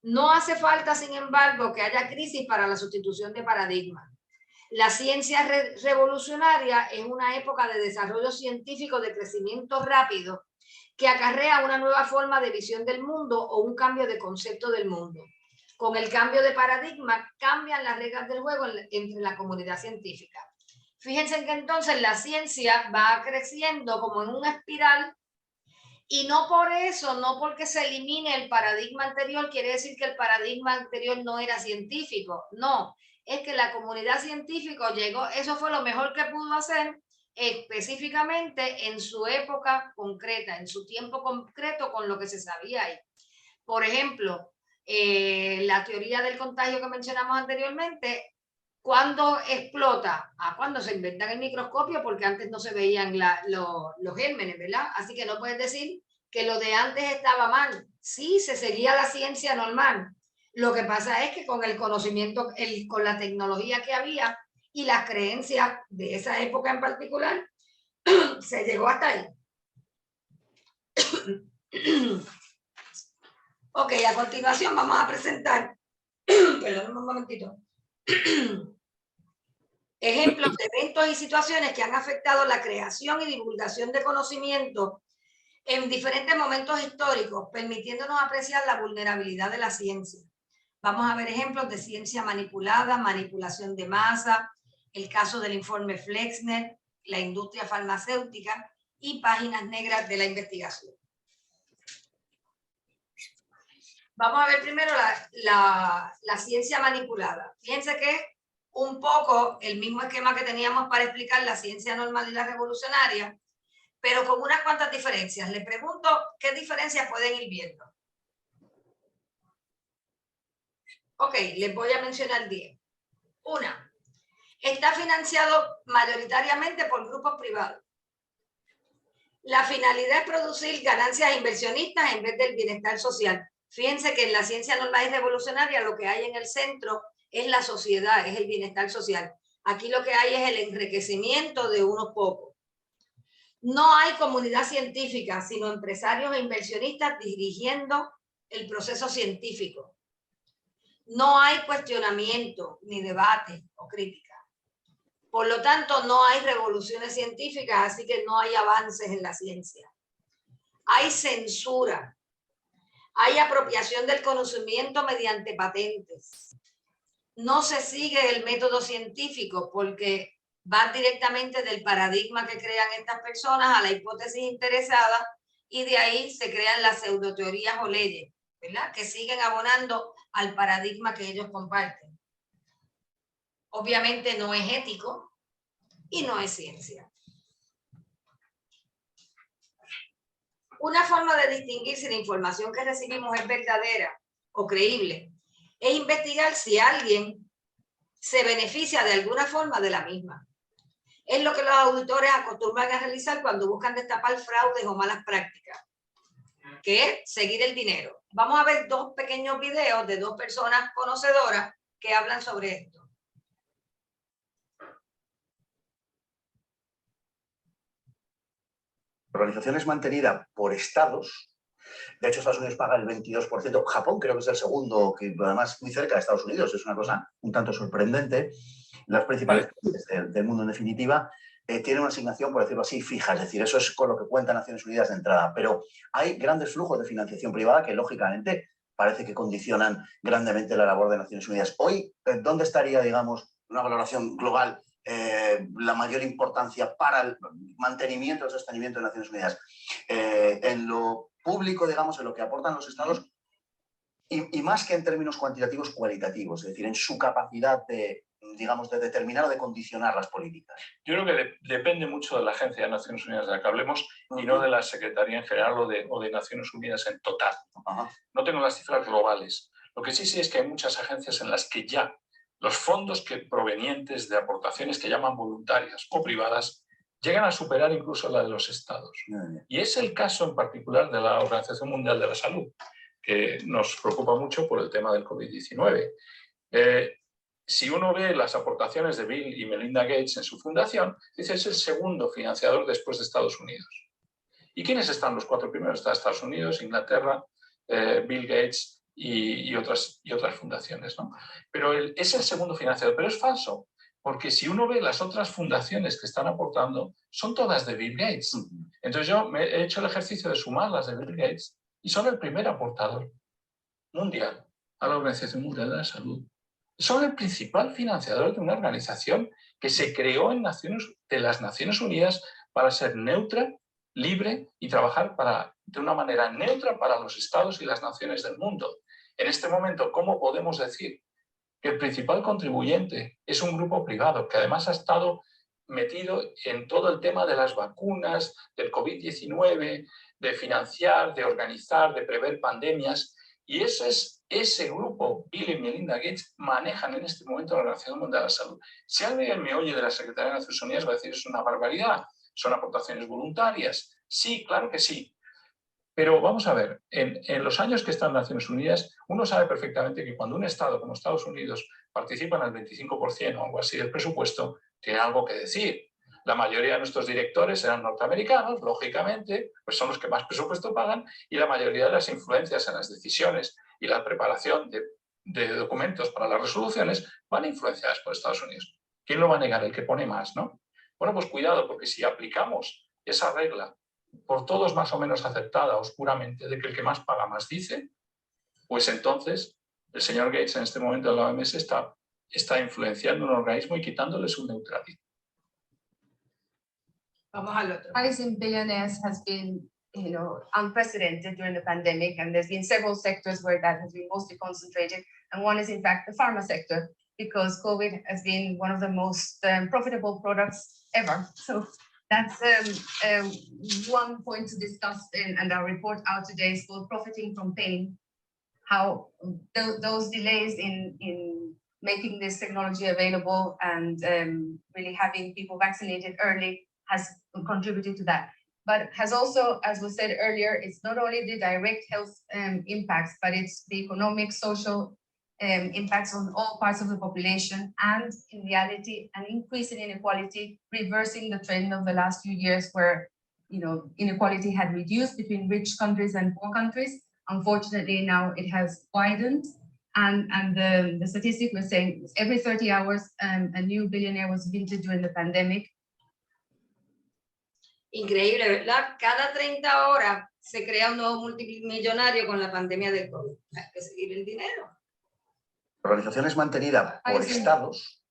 No hace falta, sin embargo, que haya crisis para la sustitución de paradigma. La ciencia revolucionaria es una época de desarrollo científico de crecimiento rápido que acarrea una nueva forma de visión del mundo o un cambio de concepto del mundo. Con el cambio de paradigma cambian las reglas del juego entre la comunidad científica. Fíjense que entonces la ciencia va creciendo como en una espiral y no por eso, no porque se elimine el paradigma anterior, quiere decir que el paradigma anterior no era científico. No, es que la comunidad científica llegó, eso fue lo mejor que pudo hacer específicamente en su época concreta, en su tiempo concreto con lo que se sabía ahí. Por ejemplo, la teoría del contagio que mencionamos anteriormente, ¿cuándo explota? Cuando se inventan el microscopio, porque antes no se veían los gérmenes, ¿verdad? Así que no puedes decir que lo de antes estaba mal. Sí, se seguía la ciencia normal. Lo que pasa es que con el conocimiento, con la tecnología que había y las creencias de esa época en particular, se llegó hasta ahí. Ok, a continuación vamos a presentar, perdón un momentito, ejemplos de eventos y situaciones que han afectado la creación y divulgación de conocimiento en diferentes momentos históricos, permitiéndonos apreciar la vulnerabilidad de la ciencia. Vamos a ver ejemplos de ciencia manipulada, manipulación de masa, el caso del informe Flexner, la industria farmacéutica y páginas negras de la investigación. Vamos a ver primero la ciencia manipulada. Fíjense que es un poco el mismo esquema que teníamos para explicar la ciencia normal y la revolucionaria, pero con unas cuantas diferencias. Les pregunto qué diferencias pueden ir viendo. Ok, les voy a mencionar 10. Una, está financiado mayoritariamente por grupos privados. La finalidad es producir ganancias inversionistas en vez del bienestar social. Fíjense que en la ciencia normal y revolucionaria lo que hay en el centro es la sociedad, es el bienestar social. Aquí lo que hay es el enriquecimiento de unos pocos. No hay comunidad científica, sino empresarios e inversionistas dirigiendo el proceso científico. No hay cuestionamiento, ni debate o crítica. Por lo tanto, no hay revoluciones científicas, así que no hay avances en la ciencia. Hay censura. Hay apropiación del conocimiento mediante patentes. No se sigue el método científico porque va directamente del paradigma que crean estas personas a la hipótesis interesada y de ahí se crean las pseudoteorías o leyes, ¿verdad? Que siguen abonando al paradigma que ellos comparten. Obviamente no es ético y no es ciencia. Una forma de distinguir si la información que recibimos es verdadera o creíble es investigar si alguien se beneficia de alguna forma de la misma. Es lo que los auditores acostumbran a realizar cuando buscan destapar fraudes o malas prácticas, que es seguir el dinero. Vamos a ver dos pequeños videos de dos personas conocedoras que hablan sobre esto. La organización es mantenida por estados. De hecho, Estados Unidos paga el 22%. Japón creo que es el segundo, que además muy cerca de Estados Unidos. Es una cosa un tanto sorprendente. Las principales del mundo, en definitiva, tiene una asignación, por decirlo así, fija, es decir, eso es con lo que cuenta Naciones Unidas de entrada, pero hay grandes flujos de financiación privada que, lógicamente, parece que condicionan grandemente la labor de Naciones Unidas. Hoy, ¿dónde estaría, digamos, una valoración global, la mayor importancia para el mantenimiento, el sostenimiento de Naciones Unidas? En lo público, digamos, en lo que aportan los estados, y más que en términos cuantitativos, cualitativos, es decir, en su capacidad de, digamos, de determinar o de condicionar las políticas. Yo creo que depende mucho de la Agencia de Naciones Unidas de la que hablemos y no de la Secretaría en general o de Naciones Unidas en total. No tengo las cifras globales. Lo que sí sé es que hay muchas agencias en las que ya los fondos provenientes de aportaciones que llaman voluntarias o privadas llegan a superar incluso la de los estados. Y es el caso en particular de la Organización Mundial de la Salud, que nos preocupa mucho por el tema del COVID-19. Si uno ve las aportaciones de Bill y Melinda Gates en su fundación, dice es el segundo financiador después de Estados Unidos. ¿Y quiénes están los 4 primeros? Está Estados Unidos, Inglaterra, Bill Gates y otras fundaciones, ¿no? Pero es el segundo financiador, pero es falso, porque si uno ve las otras fundaciones que están aportando, son todas de Bill Gates. Entonces yo me he hecho el ejercicio de sumar las de Bill Gates y son el primer aportador mundial a la Organización Mundial de la Salud. Son el principal financiador de una organización que se creó en de las Naciones Unidas para ser neutra, libre y trabajar de una manera neutra para los estados y las naciones del mundo. En este momento, ¿cómo podemos decir que el principal contribuyente es un grupo privado que además ha estado metido en todo el tema de las vacunas, del COVID-19, de financiar, de organizar, de prever pandemias? Y ese grupo, Bill y Melinda Gates, manejan en este momento la Organización Mundial de la Salud. Si alguien me oye de la Secretaría de Naciones Unidas, va a decir es una barbaridad, son aportaciones voluntarias. Sí, claro que sí. Pero vamos a ver, en los años que están en Naciones Unidas, uno sabe perfectamente que cuando un Estado como Estados Unidos participa en el 25% o algo así del presupuesto, tiene algo que decir. La mayoría de nuestros directores eran norteamericanos, lógicamente, pues son los que más presupuesto pagan, y la mayoría de las influencias en las decisiones y la preparación de documentos para las resoluciones van influenciadas por Estados Unidos. ¿Quién lo va a negar? El que pone más, ¿no? Bueno, pues cuidado, porque si aplicamos esa regla por todos más o menos aceptada oscuramente de que el que más paga más dice, pues entonces el señor Gates en este momento en la OMS está influenciando un organismo y quitándole su neutralidad. Vamos al otro. Rise in billionaires has been, unprecedented during the pandemic, and there's been several sectors where that has been mostly concentrated, and one is in fact the pharma sector, because COVID has been one of the most profitable products ever. So that's one point to discuss, and our report out today is called Profiting from Pain, how those delays in making this technology available and really having people vaccinated early has contributed to that. But has also, as was said earlier, it's not only the direct health impacts, but it's the economic, social impacts on all parts of the population, and in reality, an increase in inequality, reversing the trend of the last few years where inequality had reduced between rich countries and poor countries. Unfortunately, now it has widened. And the statistic was saying every 30 hours, a new billionaire was minted during the pandemic. Increíble, ¿verdad? Cada 30 horas se crea un nuevo multimillonario con la pandemia del COVID. Hay que seguir el dinero. La organización es mantenida por estados.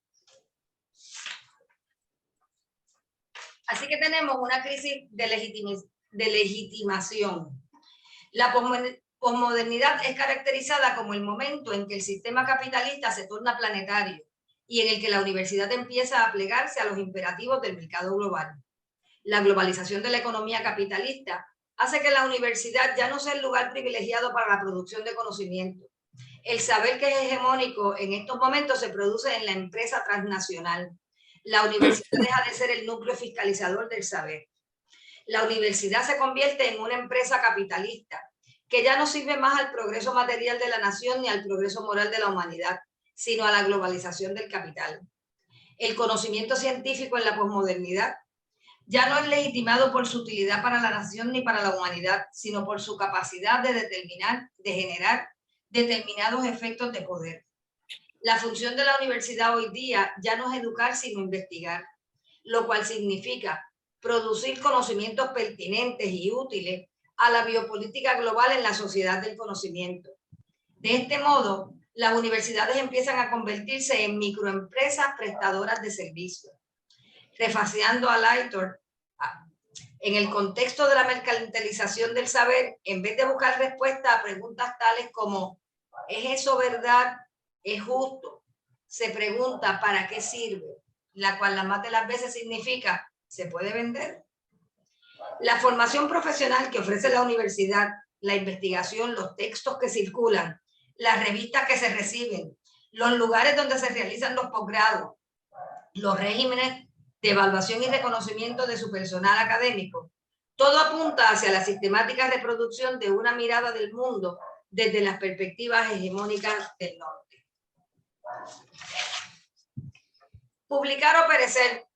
Así que tenemos una crisis de legitimación. La posmodernidad es caracterizada como el momento en que el sistema capitalista se torna planetario y en el que la universidad empieza a plegarse a los imperativos del mercado global. La globalización de la economía capitalista hace que la universidad ya no sea el lugar privilegiado para la producción de conocimiento. El saber que es hegemónico en estos momentos se produce en la empresa transnacional. La universidad deja de ser el núcleo fiscalizador del saber. La universidad se convierte en una empresa capitalista que ya no sirve más al progreso material de la nación ni al progreso moral de la humanidad, sino a la globalización del capital. El conocimiento científico en la posmodernidad ya no es legitimado por su utilidad para la nación ni para la humanidad, sino por su capacidad de generar determinados efectos de poder. La función de la universidad hoy día ya no es educar, sino investigar. lo cual significa producir conocimientos pertinentes y útiles a la biopolítica global en la sociedad del conocimiento. De este modo, las universidades empiezan a convertirse en microempresas prestadoras de servicios. Refaseando a Lightor, en el contexto de la mercantilización del saber, en vez de buscar respuestas a preguntas tales como ¿es eso verdad? ¿Es justo? Se pregunta ¿para qué sirve? La cual la más de las veces significa ¿se puede vender? La formación profesional que ofrece la universidad, la investigación, los textos que circulan, las revistas que se reciben, los lugares donde se realizan los posgrados, los regímenes de evaluación y reconocimiento de su personal académico, todo apunta hacia la sistemática reproducción de una mirada del mundo desde las perspectivas hegemónicas del norte. Publicar o perecer,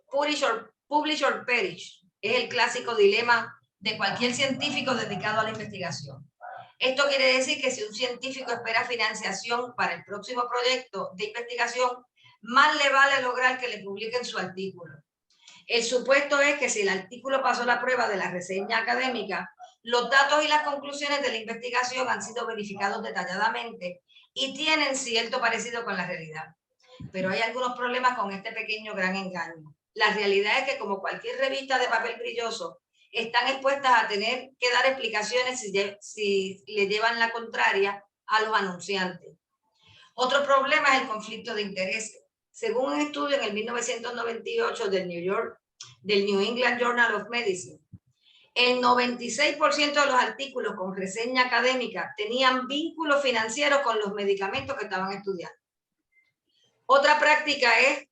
publish or perish, es el clásico dilema de cualquier científico dedicado a la investigación. Esto quiere decir que si un científico espera financiación para el próximo proyecto de investigación, más le vale lograr que le publiquen su artículo. El supuesto es que si el artículo pasó la prueba de la reseña académica, los datos y las conclusiones de la investigación han sido verificados detalladamente y tienen cierto parecido con la realidad. Pero hay algunos problemas con este pequeño gran engaño. La realidad es que, como cualquier revista de papel brilloso, están expuestas a tener que dar explicaciones si le llevan la contraria a los anunciantes. Otro problema es el conflicto de intereses. Según un estudio en el 1998 del New England Journal of Medicine, el 96% de los artículos con reseña académica tenían vínculos financieros con los medicamentos que estaban estudiando. Otra práctica es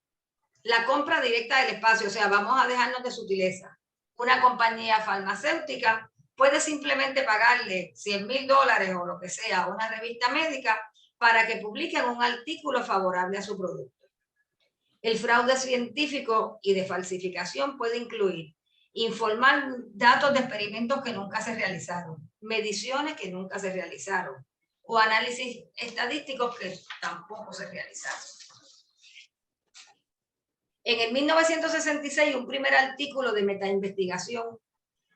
la compra directa del espacio, o sea, vamos a dejarnos de sutileza. Una compañía farmacéutica puede simplemente pagarle $100,000 o lo que sea a una revista médica para que publiquen un artículo favorable a su producto. El fraude científico y de falsificación puede incluir informar datos de experimentos que nunca se realizaron, mediciones que nunca se realizaron o análisis estadísticos que tampoco se realizaron. En el 1966, un primer artículo de metainvestigación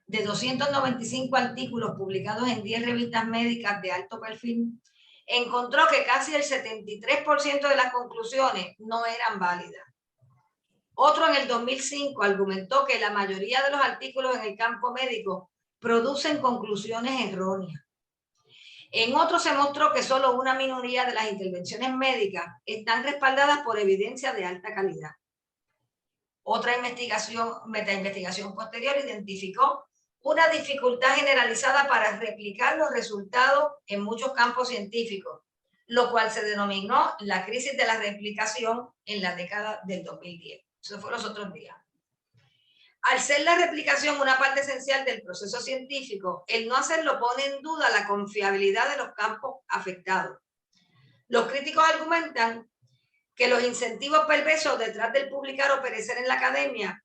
de 295 artículos publicados en 10 revistas médicas de alto perfil encontró que casi el 73% de las conclusiones no eran válidas. Otro en el 2005 argumentó que la mayoría de los artículos en el campo médico producen conclusiones erróneas. En otro se mostró que solo una minoría de las intervenciones médicas están respaldadas por evidencia de alta calidad. Otra metainvestigación posterior identificó una dificultad generalizada para replicar los resultados en muchos campos científicos, lo cual se denominó la crisis de la replicación en la década del 2010. Eso fue los otros días. Al ser la replicación una parte esencial del proceso científico, el no hacerlo pone en duda la confiabilidad de los campos afectados. Los críticos argumentan que los incentivos perversos detrás del publicar o perecer en la academia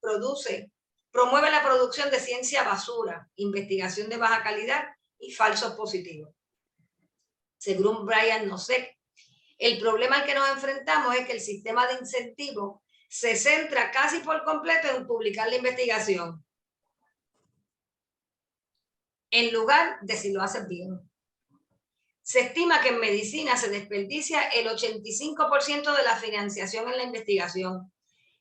promueve la producción de ciencia basura, investigación de baja calidad y falsos positivos. Según Brian Nosek, el problema al que nos enfrentamos es que el sistema de incentivos se centra casi por completo en publicar la investigación, en lugar de si lo haces bien. Se estima que en medicina se desperdicia el 85% de la financiación en la investigación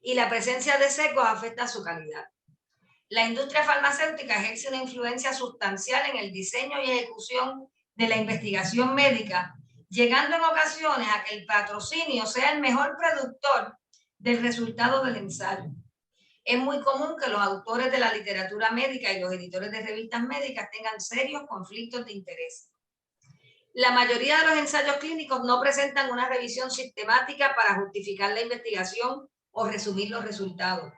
y la presencia de sesgos afecta su calidad. La industria farmacéutica ejerce una influencia sustancial en el diseño y ejecución de la investigación médica, llegando en ocasiones a que el patrocinio sea el mejor productor del resultado del ensayo. Es muy común que los autores de la literatura médica y los editores de revistas médicas tengan serios conflictos de interés. La mayoría de los ensayos clínicos no presentan una revisión sistemática para justificar la investigación o resumir los resultados.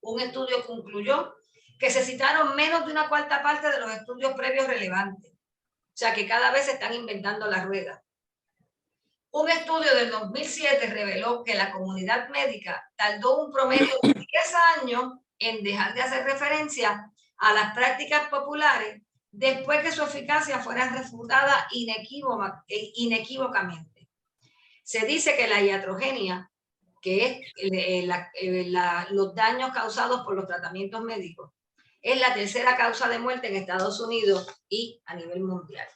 Un estudio concluyó que se citaron menos de una cuarta parte de los estudios previos relevantes. O sea que cada vez se están inventando la rueda. Un estudio del 2007 reveló que la comunidad médica tardó un promedio de 10 años en dejar de hacer referencia a las prácticas populares después que su eficacia fuera refutada inequívocamente. Se dice que la iatrogenia, que es los daños causados por los tratamientos médicos, es la tercera causa de muerte en Estados Unidos y a nivel mundial.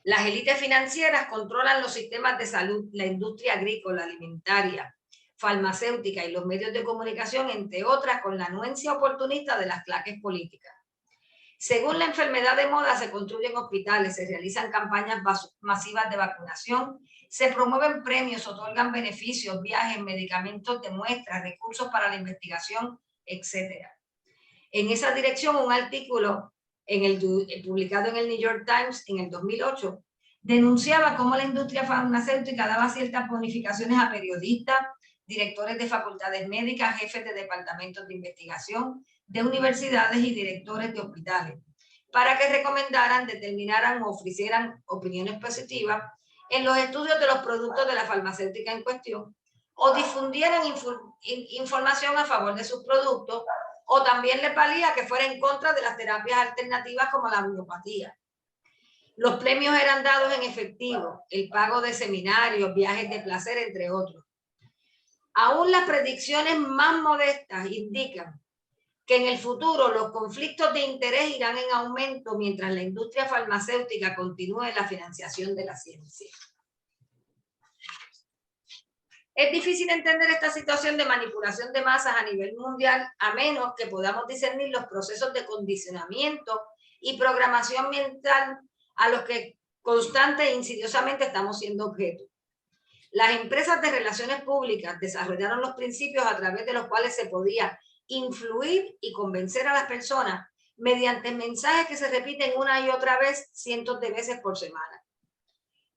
Las élites financieras controlan los sistemas de salud, la industria agrícola, alimentaria, farmacéutica y los medios de comunicación, entre otras, con la anuencia oportunista de las clases políticas. Según la enfermedad de moda, se construyen hospitales, se realizan campañas masivas de vacunación, se promueven premios, se otorgan beneficios, viajes, medicamentos de muestras, recursos para la investigación, etc. En esa dirección, un artículo publicado en el New York Times en el 2008 denunciaba cómo la industria farmacéutica daba ciertas bonificaciones a periodistas, directores de facultades médicas, jefes de departamentos de investigación, de universidades y directores de hospitales, para que recomendaran, determinaran o ofrecieran opiniones positivas en los estudios de los productos de la farmacéutica en cuestión, o difundieran información a favor de sus productos, o también les valía que fuera en contra de las terapias alternativas como la homeopatía. Los premios eran dados en efectivo, el pago de seminarios, viajes de placer, entre otros. Aún las predicciones más modestas indican que en el futuro los conflictos de interés irán en aumento mientras la industria farmacéutica continúe en la financiación de la ciencia. Es difícil entender esta situación de manipulación de masas a nivel mundial a menos que podamos discernir los procesos de condicionamiento y programación mental a los que constante e insidiosamente estamos siendo objeto. Las empresas de relaciones públicas desarrollaron los principios a través de los cuales se podía influir y convencer a las personas mediante mensajes que se repiten una y otra vez cientos de veces por semana.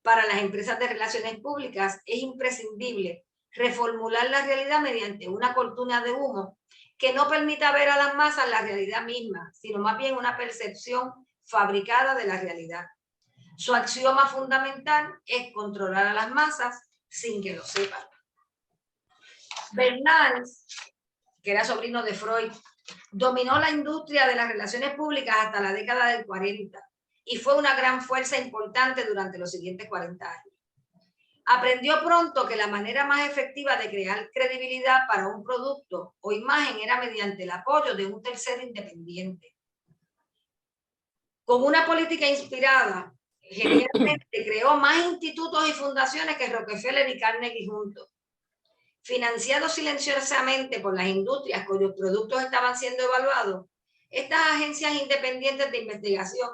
Para las empresas de relaciones públicas es imprescindible reformular la realidad mediante una cortina de humo que no permita ver a las masas la realidad misma, sino más bien una percepción fabricada de la realidad. Su axioma fundamental es controlar a las masas sin que lo sepan. Bernays, que era sobrino de Freud, dominó la industria de las relaciones públicas hasta la década del 40 y fue una gran fuerza importante durante los siguientes 40 años. Aprendió pronto que la manera más efectiva de crear credibilidad para un producto o imagen era mediante el apoyo de un tercero independiente. Con una política inspirada, generalmente creó más institutos y fundaciones que Rockefeller y Carnegie juntos. Financiados silenciosamente por las industrias cuyos productos estaban siendo evaluados, estas agencias independientes de investigación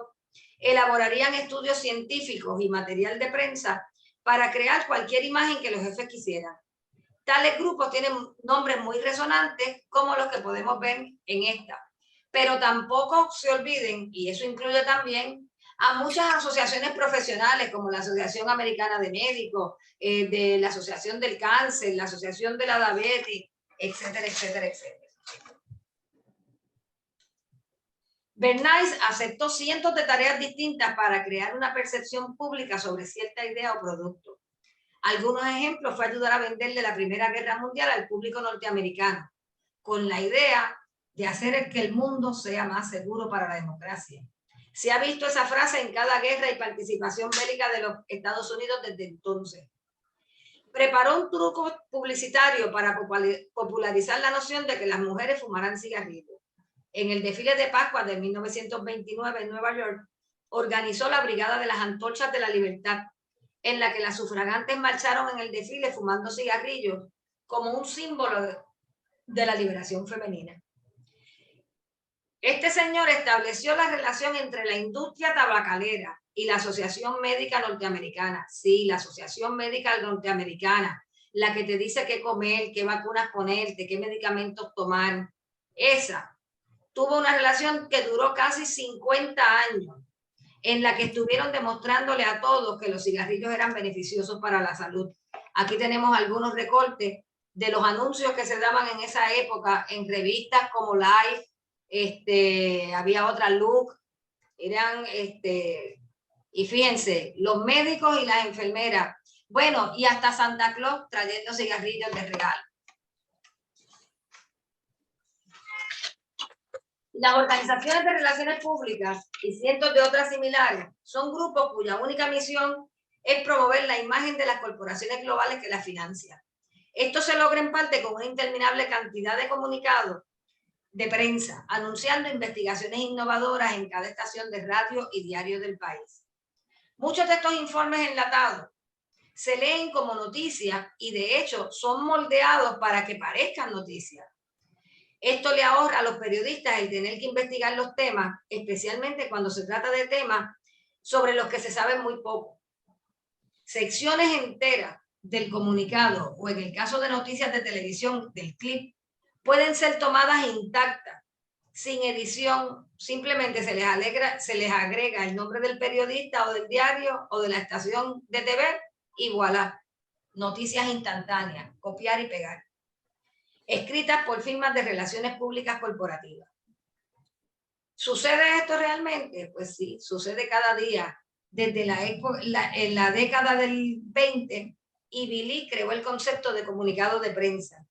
elaborarían estudios científicos y material de prensa para crear cualquier imagen que los jefes quisieran. Tales grupos tienen nombres muy resonantes como los que podemos ver en esta, pero tampoco se olviden, y eso incluye también a muchas asociaciones profesionales como la Asociación Americana de Médicos, de la Asociación del Cáncer, la Asociación de la Diabetes, etcétera, etcétera, etcétera. Bernays aceptó cientos de tareas distintas para crear una percepción pública sobre cierta idea o producto. Algunos ejemplos fue ayudar a venderle la Primera Guerra Mundial al público norteamericano, con la idea de hacer que el mundo sea más seguro para la democracia. Se ha visto esa frase en cada guerra y participación bélica de los Estados Unidos desde entonces. Preparó un truco publicitario para popularizar la noción de que las mujeres fumaran cigarrillos. En el desfile de Pascua de 1929 en Nueva York, organizó la Brigada de las Antorchas de la Libertad, en la que las sufragantes marcharon en el desfile fumando cigarrillos como un símbolo de la liberación femenina. Este señor estableció la relación entre la industria tabacalera y la Asociación Médica Norteamericana. Sí, la Asociación Médica Norteamericana, la que te dice qué comer, qué vacunas ponerte, qué medicamentos tomar. Esa tuvo una relación que duró casi 50 años, en la que estuvieron demostrándole a todos que los cigarrillos eran beneficiosos para la salud. Aquí tenemos algunos recortes de los anuncios que se daban en esa época en revistas como Life, había otra Look, eran, y fíjense, los médicos y las enfermeras, bueno, y hasta Santa Claus trayendo cigarrillos de regalo. Las organizaciones de relaciones públicas y cientos de otras similares son grupos cuya única misión es promover la imagen de las corporaciones globales que las financian. Esto se logra en parte con una interminable cantidad de comunicados de prensa, anunciando investigaciones innovadoras en cada estación de radio y diario del país. Muchos de estos informes enlatados se leen como noticias y de hecho son moldeados para que parezcan noticias. Esto le ahorra a los periodistas el tener que investigar los temas, especialmente cuando se trata de temas sobre los que se sabe muy poco. Secciones enteras del comunicado o en el caso de noticias de televisión del clip pueden ser tomadas intactas, sin edición, simplemente se les agrega el nombre del periodista o del diario o de la estación de TV y voilà, noticias instantáneas, copiar y pegar, escritas por firmas de relaciones públicas corporativas. ¿Sucede esto realmente? Pues sí, sucede cada día. Desde en la década del 20, Ivy Lee creó el concepto de comunicado de prensa.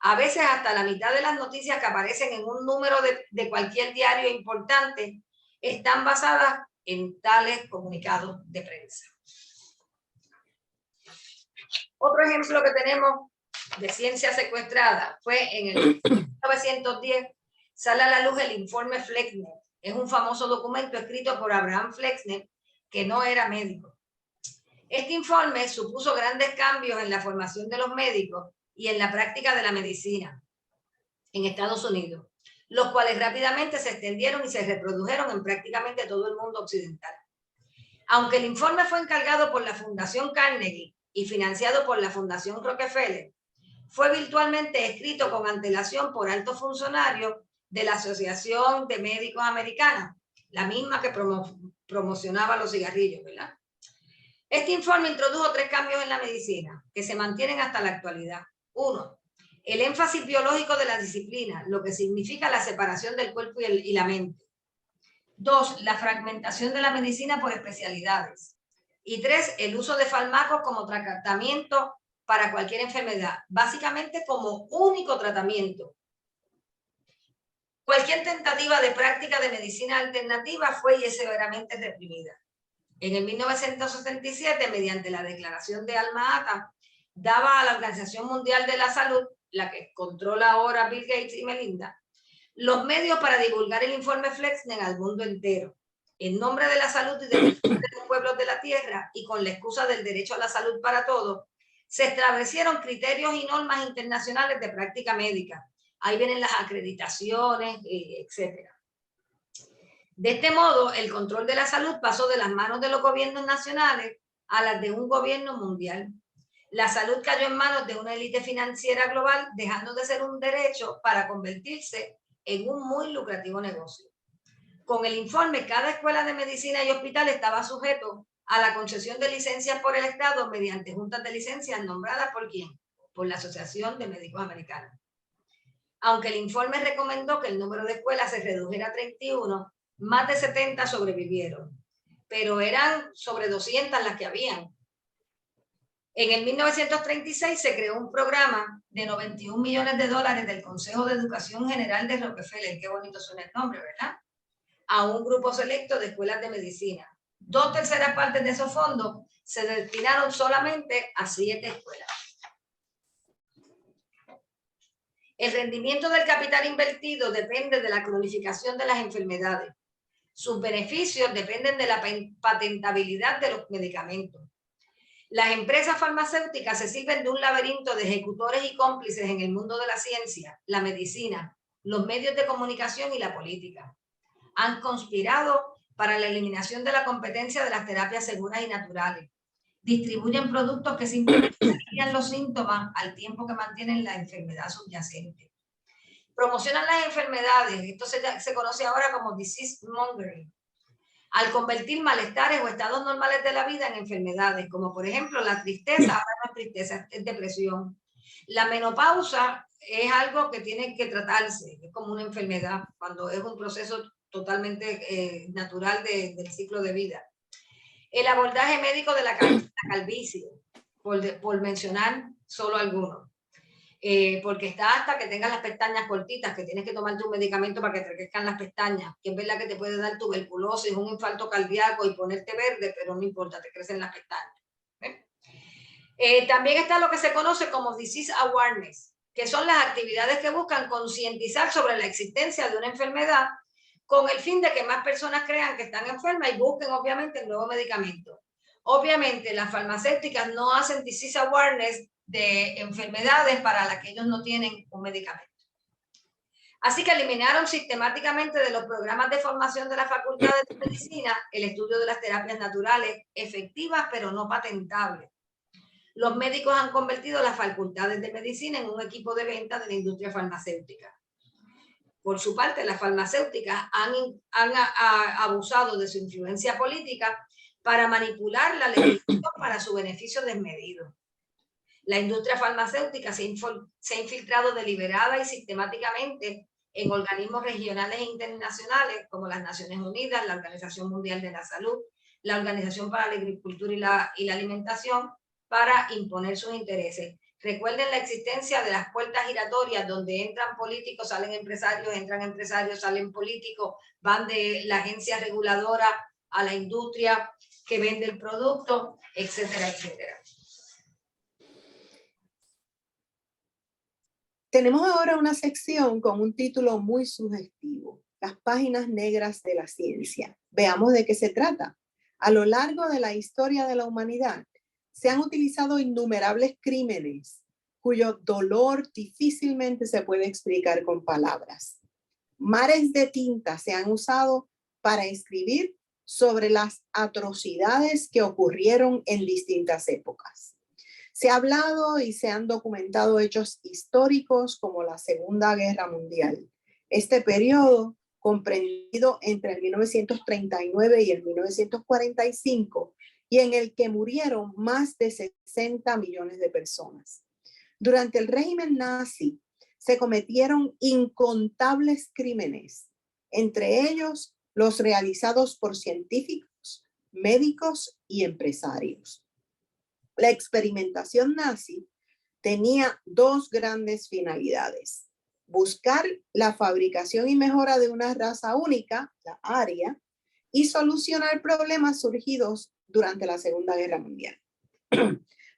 A veces hasta la mitad de las noticias que aparecen en un número de cualquier diario importante están basadas en tales comunicados de prensa. Otro ejemplo que tenemos de ciencia secuestrada fue en el 1910, sale a la luz el informe Flexner. Es un famoso documento escrito por Abraham Flexner, que no era médico. Este informe supuso grandes cambios en la formación de los médicos y en la práctica de la medicina en Estados Unidos, los cuales rápidamente se extendieron y se reprodujeron en prácticamente todo el mundo occidental. Aunque el informe fue encargado por la Fundación Carnegie y financiado por la Fundación Rockefeller, fue virtualmente escrito con antelación por altos funcionarios de la Asociación de Médicos Americana, la misma que promocionaba los cigarrillos, ¿verdad? Este informe introdujo 3 cambios en la medicina que se mantienen hasta la actualidad. 1. El énfasis biológico de la disciplina, lo que significa la separación del cuerpo y la mente. 2. La fragmentación de la medicina por especialidades. Y 3. El uso de fármacos como tratamiento para cualquier enfermedad, básicamente como único tratamiento. Cualquier tentativa de práctica de medicina alternativa fue y es severamente reprimida. En el 1977, mediante la declaración de Alma-Ata, daba a la Organización Mundial de la Salud, la que controla ahora Bill Gates y Melinda, los medios para divulgar el informe Flexner al mundo entero, en nombre de la salud y de los pueblos de la tierra y con la excusa del derecho a la salud para todos, se establecieron criterios y normas internacionales de práctica médica. Ahí vienen las acreditaciones, etcétera. De este modo, el control de la salud pasó de las manos de los gobiernos nacionales a las de un gobierno mundial. La salud cayó en manos de una élite financiera global, dejando de ser un derecho para convertirse en un muy lucrativo negocio. Con el informe, cada escuela de medicina y hospital estaba sujeto a la concesión de licencias por el Estado mediante juntas de licencias nombradas ¿por quién? Por la Asociación de Médicos Americanos. Aunque el informe recomendó que el número de escuelas se redujera a 31, más de 70 sobrevivieron, pero eran sobre 200 las que habían. En el 1936 se creó un programa de $91 millones del Consejo de Educación General de Rockefeller, qué bonito suena el nombre, ¿verdad? A un grupo selecto de escuelas de medicina. 2/3 partes de esos fondos se destinaron solamente a 7 escuelas. El rendimiento del capital invertido depende de la cronificación de las enfermedades. Sus beneficios dependen de la patentabilidad de los medicamentos. Las empresas farmacéuticas se sirven de un laberinto de ejecutores y cómplices en el mundo de la ciencia, la medicina, los medios de comunicación y la política. Han conspirado para la eliminación de la competencia de las terapias seguras y naturales. Distribuyen productos que simplemente alivian los síntomas al tiempo que mantienen la enfermedad subyacente. Promocionan las enfermedades, esto se conoce ahora como disease mongering, al convertir malestares o estados normales de la vida en enfermedades, como por ejemplo la tristeza, ahora no es tristeza, es depresión. La menopausa es algo que tiene que tratarse, es como una enfermedad, cuando es un proceso totalmente natural del ciclo de vida. El abordaje médico de la calvicie, por mencionar solo algunos. Porque está hasta que tengas las pestañas cortitas, que tienes que tomarte un medicamento para que te crezcan las pestañas, que es verdad que te puede dar tuberculosis, un infarto cardíaco y ponerte verde, pero no importa, te crecen las pestañas. También está lo que se conoce como disease awareness, que son las actividades que buscan concientizar sobre la existencia de una enfermedad con el fin de que más personas crean que están enfermas y busquen obviamente el nuevo medicamento. Obviamente las farmacéuticas no hacen disease awareness de enfermedades para las que ellos no tienen un medicamento. Así que eliminaron sistemáticamente de los programas de formación de la Facultad de Medicina el estudio de las terapias naturales efectivas pero no patentables. Los médicos han convertido las facultades de medicina en un equipo de venta de la industria farmacéutica. Por su parte, las farmacéuticas han abusado de su influencia política para manipular la legislación para su beneficio desmedido. La industria farmacéutica se ha infiltrado deliberada y sistemáticamente en organismos regionales e internacionales como las Naciones Unidas, la Organización Mundial de la Salud, la Organización para la Agricultura y la Alimentación, para imponer sus intereses. Recuerden la existencia de las puertas giratorias donde entran políticos, salen empresarios, entran empresarios, salen políticos, van de la agencia reguladora a la industria que vende el producto, etcétera, etcétera. Tenemos ahora una sección con un título muy sugestivo, Las páginas negras de la ciencia. Veamos de qué se trata. A lo largo de la historia de la humanidad, se han utilizado innumerables crímenes cuyo dolor difícilmente se puede explicar con palabras. Mares de tinta se han usado para escribir sobre las atrocidades que ocurrieron en distintas épocas. Se ha hablado y se han documentado hechos históricos como la Segunda Guerra Mundial. Este periodo, comprendido entre el 1939 y el 1945, y en el que murieron más de 60 millones de personas. Durante el régimen nazi se cometieron incontables crímenes, entre ellos los realizados por científicos, médicos y empresarios. La experimentación nazi tenía dos grandes finalidades: buscar la fabricación y mejora de una raza única, la aria, y solucionar problemas surgidos durante la Segunda Guerra Mundial.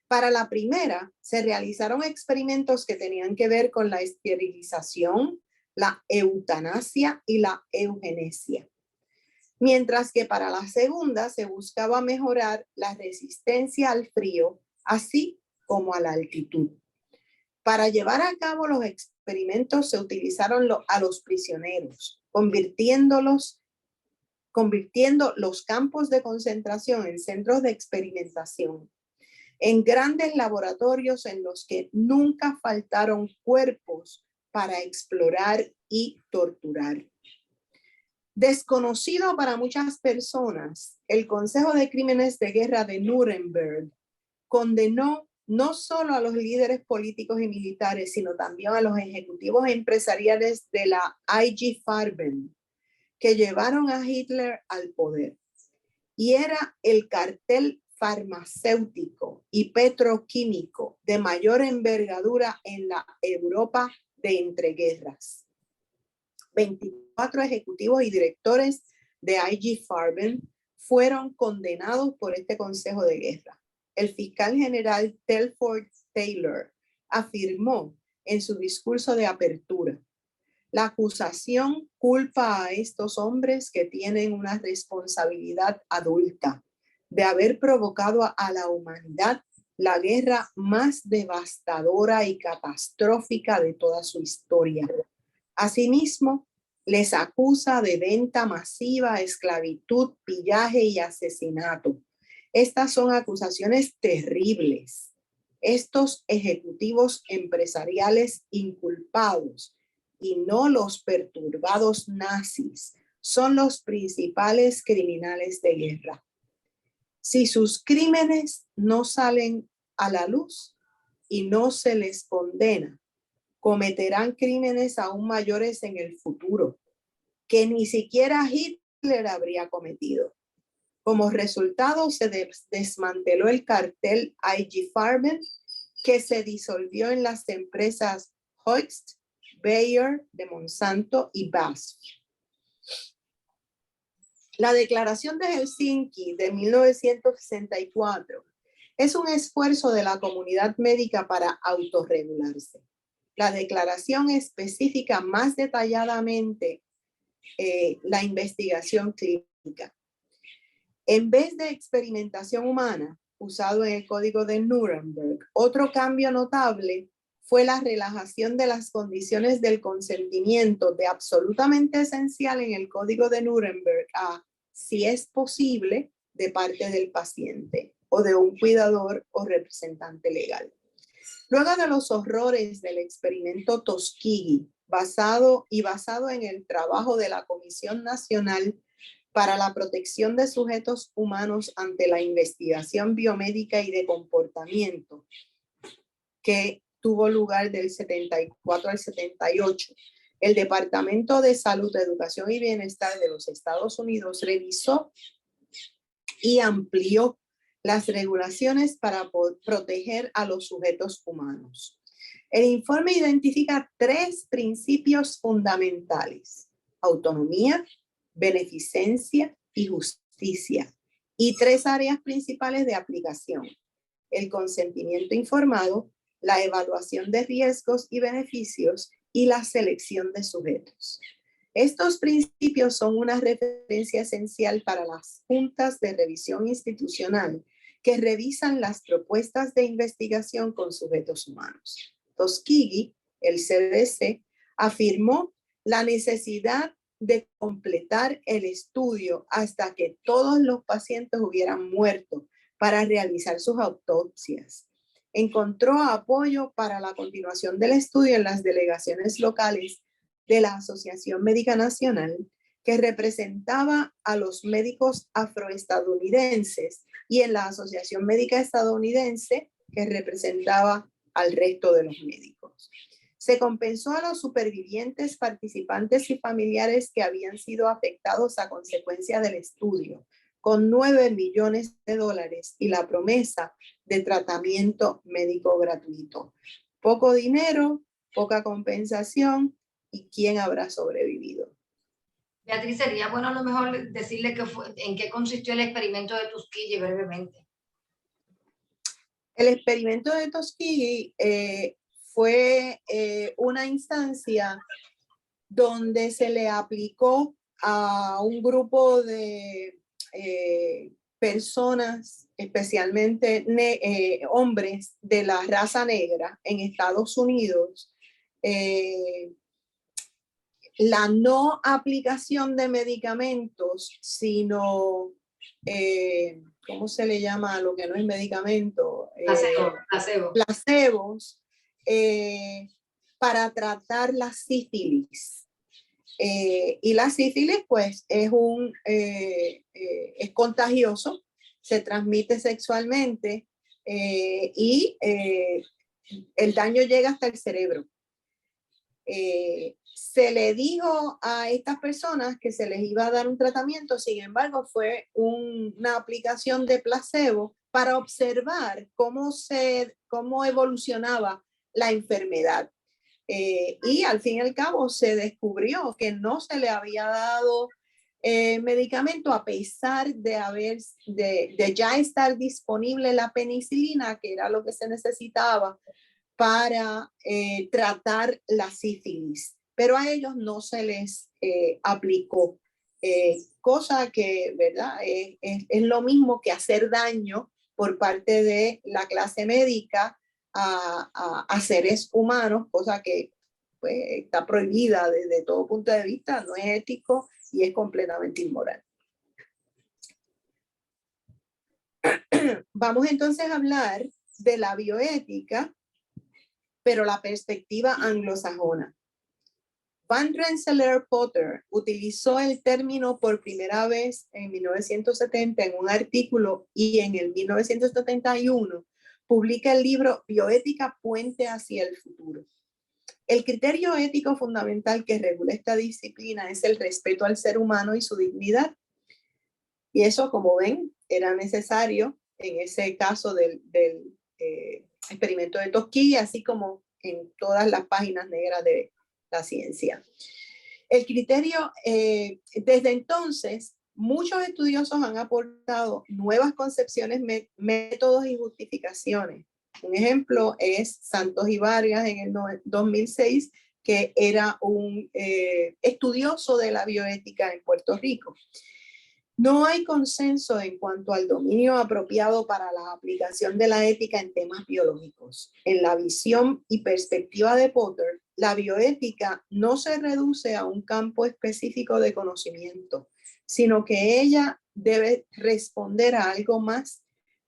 Para la primera, se realizaron experimentos que tenían que ver con la esterilización, la eutanasia y la eugenesia. Mientras que para la segunda se buscaba mejorar la resistencia al frío, así como a la altitud. Para llevar a cabo los experimentos se utilizaron a los prisioneros, convirtiendo los campos de concentración en centros de experimentación, en grandes laboratorios en los que nunca faltaron cuerpos para explorar y torturar. Desconocido para muchas personas, el Consejo de Crímenes de Guerra de Nuremberg condenó no solo a los líderes políticos y militares, sino también a los ejecutivos empresariales de la IG Farben, que llevaron a Hitler al poder. Y era el cartel farmacéutico y petroquímico de mayor envergadura en la Europa de entreguerras. 24 ejecutivos y directores de IG Farben fueron condenados por este Consejo de Guerra. El fiscal general Telford Taylor afirmó en su discurso de apertura: la acusación culpa a estos hombres que tienen una responsabilidad adulta de haber provocado a la humanidad la guerra más devastadora y catastrófica de toda su historia. Asimismo, les acusa de venta masiva, esclavitud, pillaje y asesinato. Estas son acusaciones terribles. Estos ejecutivos empresariales inculpados y no los perturbados nazis son los principales criminales de guerra. Si sus crímenes no salen a la luz y no se les condena, cometerán crímenes aún mayores en el futuro, que ni siquiera Hitler habría cometido. Como resultado, se desmanteló el cartel IG Farben, que se disolvió en las empresas Hoechst, Bayer, de Monsanto y BASF. La Declaración de Helsinki de 1964 es un esfuerzo de la comunidad médica para autorregularse. La declaración especifica más detalladamente la investigación clínica. En vez de experimentación humana, usado en el Código de Nuremberg, otro cambio notable fue la relajación de las condiciones del consentimiento de absolutamente esencial en el Código de Nuremberg a, si es posible, de parte del paciente o de un cuidador o representante legal. Luego de los horrores del experimento Tuskegee, basado en el trabajo de la Comisión Nacional para la Protección de Sujetos Humanos ante la Investigación Biomédica y de Comportamiento, que tuvo lugar del 74 al 78, el Departamento de Salud, Educación y Bienestar de los Estados Unidos revisó y amplió las regulaciones para proteger a los sujetos humanos. El informe identifica 3 principios fundamentales: autonomía, beneficencia y justicia, y 3 áreas principales de aplicación: el consentimiento informado, la evaluación de riesgos y beneficios y la selección de sujetos. Estos principios son una referencia esencial para las juntas de revisión institucional que revisan las propuestas de investigación con sujetos humanos. Tuskegee, el CDC, afirmó la necesidad de completar el estudio hasta que todos los pacientes hubieran muerto para realizar sus autopsias. Encontró apoyo para la continuación del estudio en las delegaciones locales de la Asociación Médica Nacional, que representaba a los médicos afroestadounidenses, y en la Asociación Médica Estadounidense, que representaba al resto de los médicos. Se compensó a los supervivientes, participantes y familiares que habían sido afectados a consecuencia del estudio, con $9 millones y la promesa de tratamiento médico gratuito. Poco dinero, poca compensación, ¿y quién habrá sobrevivido? Beatriz, sería bueno a lo mejor decirle en qué consistió el experimento de Tuskegee brevemente. El experimento de Tuskegee fue una instancia donde se le aplicó a un grupo de personas, especialmente hombres de la raza negra en Estados Unidos, la no aplicación de medicamentos, sino, ¿cómo se le llama a lo que no es medicamento? Placebos, para tratar la sífilis. Y la sífilis, pues, es contagioso, se transmite sexualmente y el daño llega hasta el cerebro. Se le dijo a estas personas que se les iba a dar un tratamiento, sin embargo, fue una aplicación de placebo para observar cómo evolucionaba la enfermedad. Y al fin y al cabo se descubrió que no se le había dado medicamento a pesar de ya estar disponible la penicilina, que era lo que se necesitaba para tratar la sífilis, pero a ellos no se les aplicó, cosa que, ¿verdad? Es lo mismo que hacer daño por parte de la clase médica a seres humanos, cosa que pues, está prohibida desde todo punto de vista, no es ético y es completamente inmoral. Vamos entonces a hablar de la bioética, pero la perspectiva anglosajona. Van Rensselaer Potter utilizó el término por primera vez en 1970 en un artículo, y en el 1971 publica el libro Bioética, Puente hacia el futuro. El criterio ético fundamental que regula esta disciplina es el respeto al ser humano y su dignidad. Y eso, como ven, era necesario en ese caso del experimento de Tuskegee, así como en todas las páginas negras de la ciencia. El criterio, desde entonces, muchos estudiosos han aportado nuevas concepciones, métodos y justificaciones. Un ejemplo es Santos y Vargas en el 2006, que era un estudioso de la bioética en Puerto Rico. No hay consenso en cuanto al dominio apropiado para la aplicación de la ética en temas biológicos. En la visión y perspectiva de Potter, la bioética no se reduce a un campo específico de conocimiento, sino que ella debe responder a algo más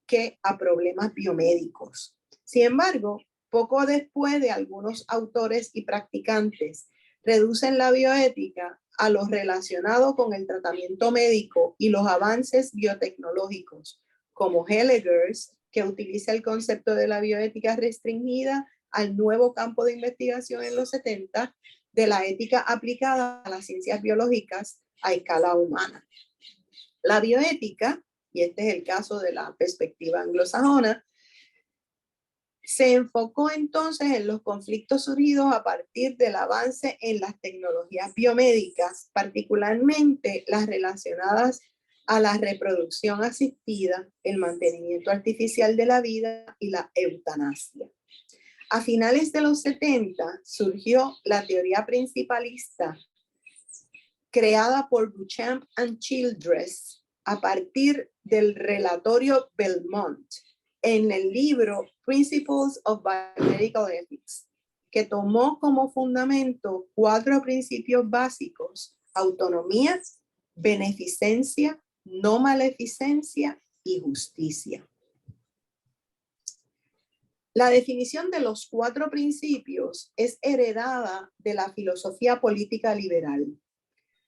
que a problemas biomédicos. Sin embargo, poco después de algunos autores y practicantes reducen la bioética a lo relacionado con el tratamiento médico y los avances biotecnológicos, como Hellegers, que utiliza el concepto de la bioética restringida al nuevo campo de investigación en los 70 de la ética aplicada a las ciencias biológicas a escala humana. La bioética, y este es el caso de la perspectiva anglosajona, se enfocó entonces en los conflictos surgidos a partir del avance en las tecnologías biomédicas, particularmente las relacionadas a la reproducción asistida, el mantenimiento artificial de la vida y la eutanasia. A finales de los 70 surgió la teoría principalista creada por Duchamp and Childress a partir del relatorio Belmont en el libro Principles of Biomedical Ethics, que tomó como fundamento 4 principios básicos: autonomía, beneficencia, no maleficencia y justicia. La definición de los 4 principios es heredada de la filosofía política liberal.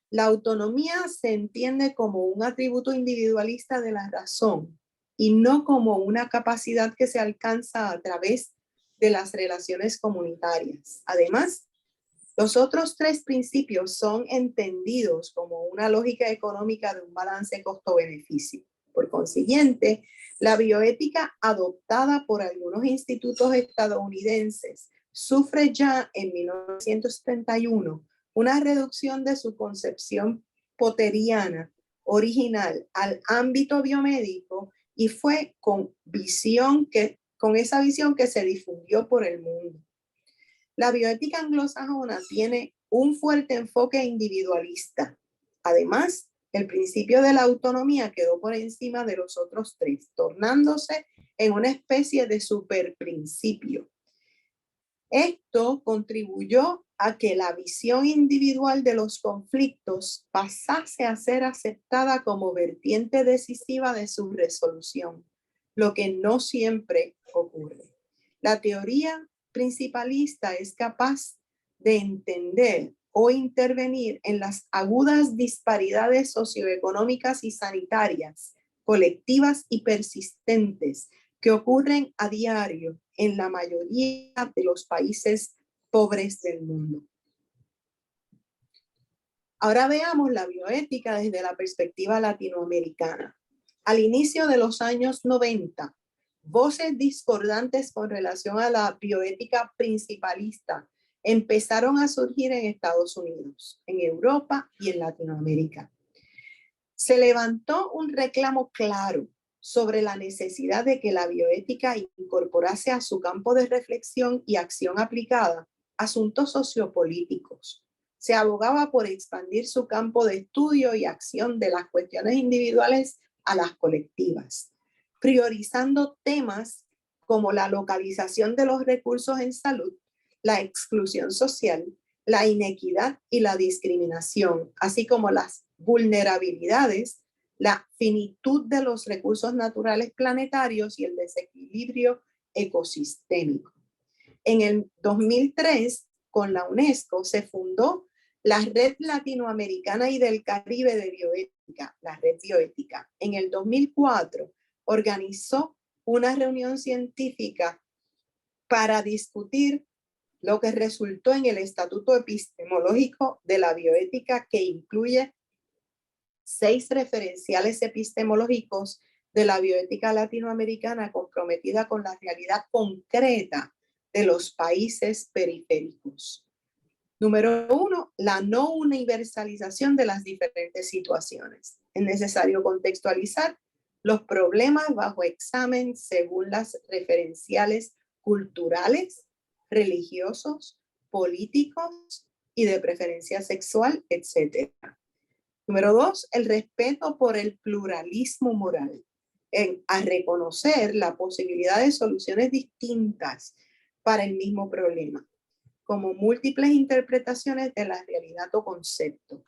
La autonomía se entiende como un atributo individualista de la razón y no como una capacidad que se alcanza a través de las relaciones comunitarias. Además, los otros 3 principios son entendidos como una lógica económica de un balance costo-beneficio. Por consiguiente, la bioética adoptada por algunos institutos estadounidenses sufre ya en 1971 una reducción de su concepción potteriana original al ámbito biomédico, y fue con esa visión que se difundió por el mundo. La bioética anglosajona tiene un fuerte enfoque individualista. Además, el principio de la autonomía quedó por encima de los otros 3, tornándose en una especie de superprincipio. Esto contribuyó a que la visión individual de los conflictos pasase a ser aceptada como vertiente decisiva de su resolución, lo que no siempre ocurre. La teoría principalista es capaz de entender o intervenir en las agudas disparidades socioeconómicas y sanitarias, colectivas y persistentes que ocurren a diario en la mayoría de los países pobres del mundo. Ahora veamos la bioética desde la perspectiva latinoamericana. Al inicio de los años 90, voces discordantes con relación a la bioética principalista empezaron a surgir en Estados Unidos, en Europa y en Latinoamérica. Se levantó un reclamo claro sobre la necesidad de que la bioética incorporase a su campo de reflexión y acción aplicada asuntos sociopolíticos. Se abogaba por expandir su campo de estudio y acción de las cuestiones individuales a las colectivas, priorizando temas como la localización de los recursos en salud, la exclusión social, la inequidad y la discriminación, así como las vulnerabilidades, la finitud de los recursos naturales planetarios y el desequilibrio ecosistémico. En el 2003, con la UNESCO, se fundó la Red Latinoamericana y del Caribe de Bioética, la Red Bioética. En el 2004, organizó una reunión científica para discutir lo que resultó en el Estatuto Epistemológico de la Bioética, que incluye 6 referenciales epistemológicos de la bioética latinoamericana comprometida con la realidad concreta de los países periféricos. Número 1, la no universalización de las diferentes situaciones. Es necesario contextualizar los problemas bajo examen según las referenciales culturales, religiosos, políticos y de preferencia sexual, etc. Número 2, el respeto por el pluralismo moral, a reconocer la posibilidad de soluciones distintas para el mismo problema, como múltiples interpretaciones de la realidad o concepto.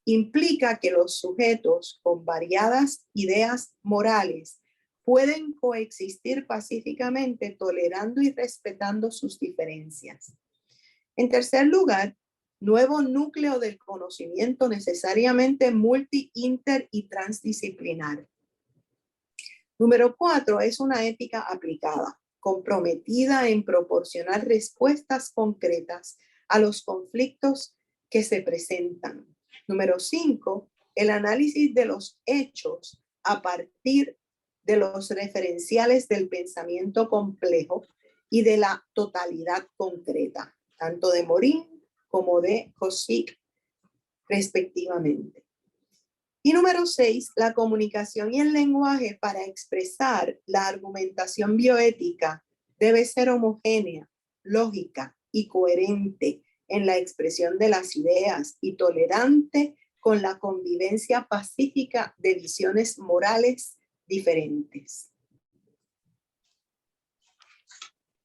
Implica que los sujetos con variadas ideas morales pueden coexistir pacíficamente, tolerando y respetando sus diferencias. En tercer lugar, nuevo núcleo del conocimiento necesariamente multi, inter y transdisciplinar. Número 4 es una ética aplicada, comprometida en proporcionar respuestas concretas a los conflictos que se presentan. Número 5, el análisis de los hechos a partir de los referenciales del pensamiento complejo y de la totalidad concreta, tanto de Morin como de Kosick, respectivamente. Y número 6, la comunicación y el lenguaje para expresar la argumentación bioética debe ser homogénea, lógica y coherente en la expresión de las ideas y tolerante con la convivencia pacífica de visiones morales diferentes.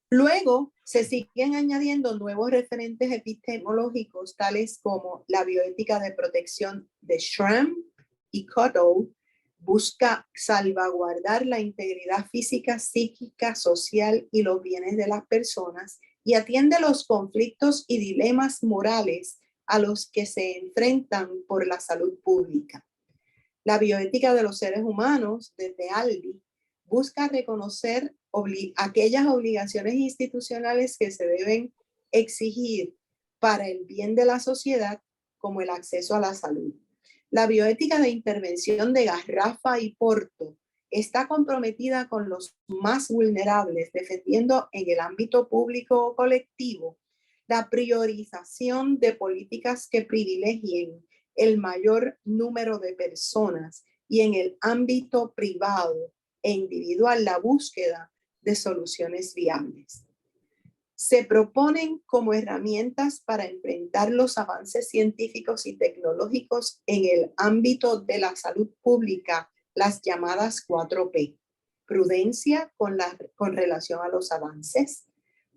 Luego se siguen añadiendo nuevos referentes epistemológicos, tales como la bioética de protección de Schramm y Cotto, busca salvaguardar la integridad física, psíquica, social y los bienes de las personas y atiende los conflictos y dilemas morales a los que se enfrentan por la salud pública. La bioética de los seres humanos, desde Aldi, busca reconocer aquellas obligaciones institucionales que se deben exigir para el bien de la sociedad, como el acceso a la salud. La bioética de intervención de Garrafa y Porto está comprometida con los más vulnerables, defendiendo en el ámbito público o colectivo la priorización de políticas que privilegien el mayor número de personas y en el ámbito privado e individual la búsqueda de soluciones viables. Se proponen como herramientas para enfrentar los avances científicos y tecnológicos en el ámbito de la salud pública las llamadas 4P. Prudencia con relación a los avances,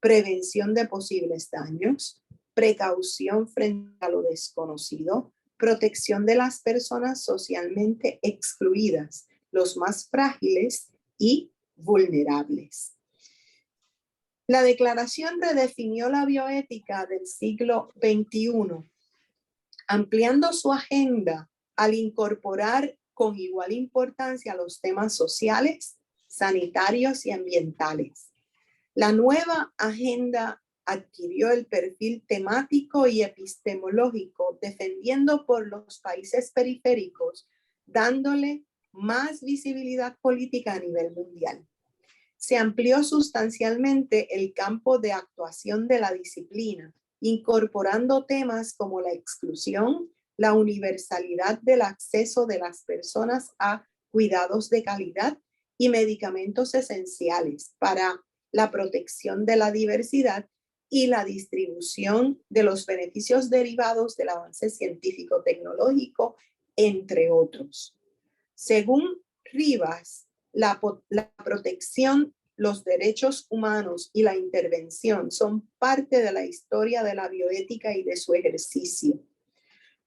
prevención de posibles daños, precaución frente a lo desconocido, protección de las personas socialmente excluidas, los más frágiles y vulnerables. La declaración redefinió la bioética del siglo XXI, ampliando su agenda al incorporar con igual importancia los temas sociales, sanitarios y ambientales. La nueva agenda adquirió el perfil temático y epistemológico, defendiendo por los países periféricos, dándole más visibilidad política a nivel mundial. Se amplió sustancialmente el campo de actuación de la disciplina, incorporando temas como la exclusión, la universalidad del acceso de las personas a cuidados de calidad y medicamentos esenciales para la protección de la diversidad y la distribución de los beneficios derivados del avance científico-tecnológico, entre otros. Según Rivas, la protección, los derechos humanos y la intervención son parte de la historia de la bioética y de su ejercicio.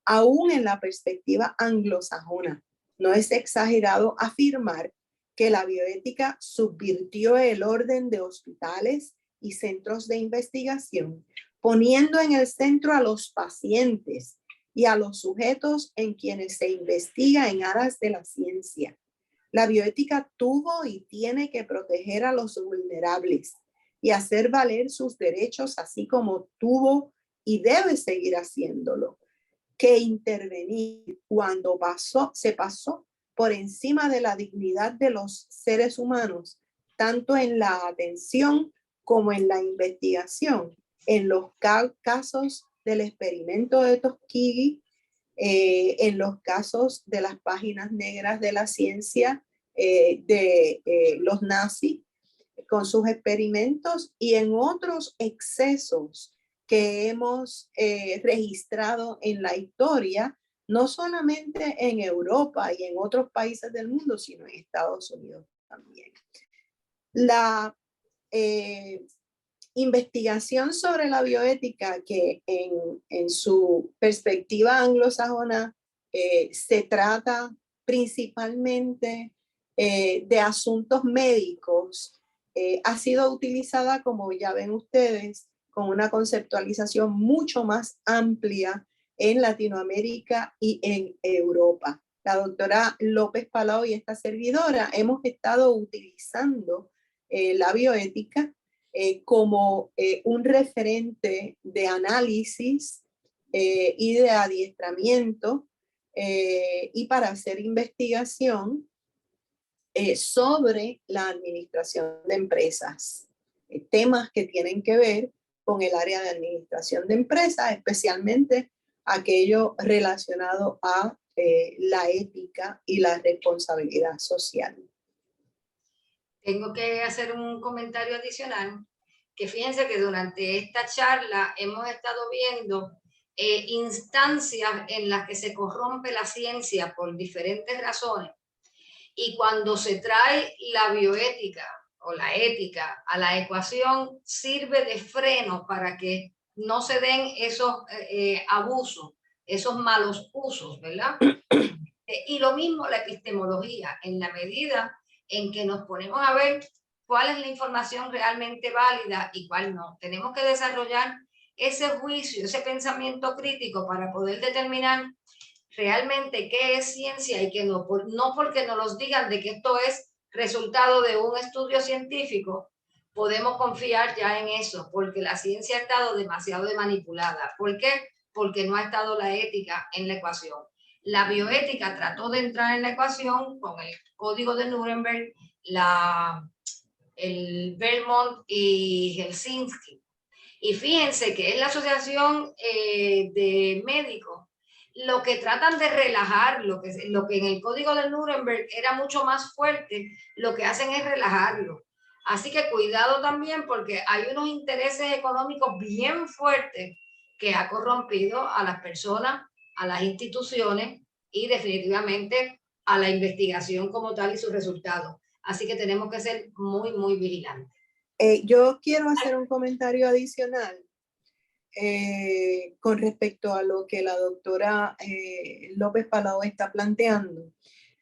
Aún en la perspectiva anglosajona, no es exagerado afirmar que la bioética subvirtió el orden de hospitales y centros de investigación, poniendo en el centro a los pacientes y a los sujetos en quienes se investiga en aras de la ciencia. La bioética tuvo y tiene que proteger a los vulnerables y hacer valer sus derechos, así como tuvo y debe seguir haciéndolo, que intervenir cuando se pasó por encima de la dignidad de los seres humanos, tanto en la atención como en la investigación. En los casos del experimento de Tuskegee, en los casos de las páginas negras de la ciencia los nazis con sus experimentos y en otros excesos que hemos registrado en la historia, no solamente en Europa y en otros países del mundo, sino en Estados Unidos también. La investigación sobre la bioética, que en su perspectiva anglosajona se trata principalmente de asuntos médicos, ha sido utilizada, como ya ven ustedes, con una conceptualización mucho más amplia en Latinoamérica y en Europa. La doctora López Palau y esta servidora hemos estado utilizando la bioética como un referente de análisis y de adiestramiento y para hacer investigación sobre la administración de empresas, temas que tienen que ver con el área de administración de empresas, especialmente aquello relacionado a la ética y la responsabilidad social. Tengo que hacer un comentario adicional, que fíjense que durante esta charla hemos estado viendo instancias en las que se corrompe la ciencia por diferentes razones. Y cuando se trae la bioética o la ética a la ecuación, sirve de freno para que no se den esos abusos, esos malos usos, ¿verdad? Y lo mismo la epistemología, en la medida en que nos ponemos a ver cuál es la información realmente válida y cuál no. Tenemos que desarrollar ese juicio, ese pensamiento crítico para poder determinar realmente qué es ciencia y qué no, no porque nos los digan de que esto es resultado de un estudio científico, podemos confiar ya en eso, porque la ciencia ha estado demasiado manipulada. ¿Por qué? Porque no ha estado la ética en la ecuación. La bioética trató de entrar en la ecuación con el Código de Nuremberg, el Belmont y Helsinki. Y fíjense que es la asociación de médicos lo que tratan de relajar, lo que en el Código de Nuremberg era mucho más fuerte, lo que hacen es relajarlo. Así que cuidado también porque hay unos intereses económicos bien fuertes que ha corrompido a las personas, a las instituciones y definitivamente a la investigación como tal y sus resultados. Así que tenemos que ser muy, muy vigilantes. Yo quiero hacer un comentario adicional con respecto a lo que la doctora López Palau está planteando.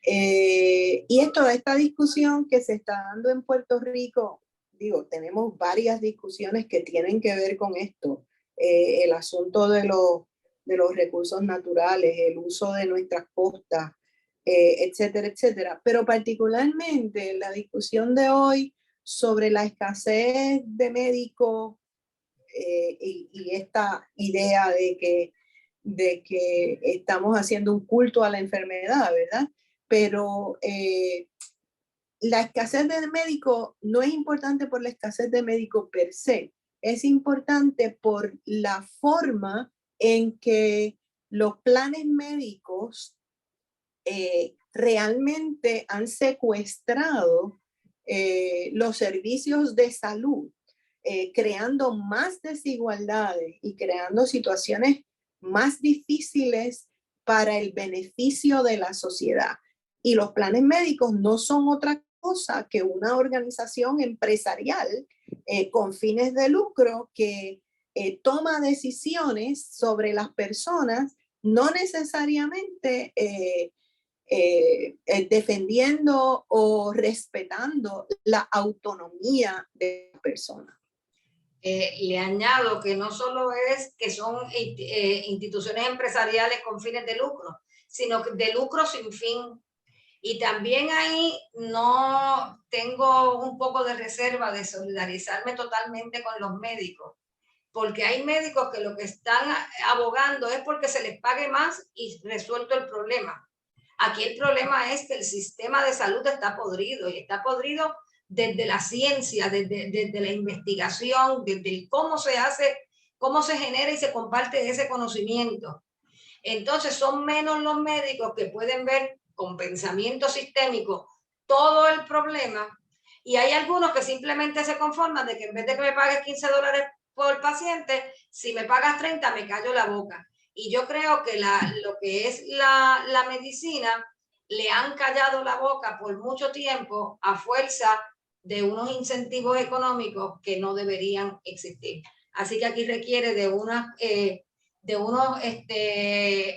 Y es toda esta discusión que se está dando en Puerto Rico. Digo, tenemos varias discusiones que tienen que ver con esto. El asunto de los recursos naturales, el uso de nuestras costas, etcétera, etcétera. Pero particularmente la discusión de hoy sobre la escasez de médicos y esta idea de que estamos haciendo un culto a la enfermedad, ¿verdad? Pero la escasez de médicos no es importante por la escasez de médicos per se, es importante por la forma en que los planes médicos realmente han secuestrado los servicios de salud, creando más desigualdades y creando situaciones más difíciles para el beneficio de la sociedad. Y los planes médicos no son otra cosa que una organización empresarial con fines de lucro que toma decisiones sobre las personas, no necesariamente defendiendo o respetando la autonomía de la persona. Le añado que no solo es que son instituciones empresariales con fines de lucro, sino de lucro sin fin. Y también ahí no tengo un poco de reserva de solidarizarme totalmente con los médicos, porque hay médicos que lo que están abogando es porque se les pague más y resuelto el problema. Aquí el problema es que el sistema de salud está podrido y está podrido desde la ciencia, desde la investigación, desde cómo se hace, cómo se genera y se comparte ese conocimiento. Entonces son menos los médicos que pueden ver con pensamiento sistémico todo el problema, y hay algunos que simplemente se conforman de que en vez de que me pagues $15 por paciente, si me pagas 30 me callo la boca. Y yo creo que lo que es la medicina le han callado la boca por mucho tiempo a fuerza de unos incentivos económicos que no deberían existir. Así que aquí requiere de unas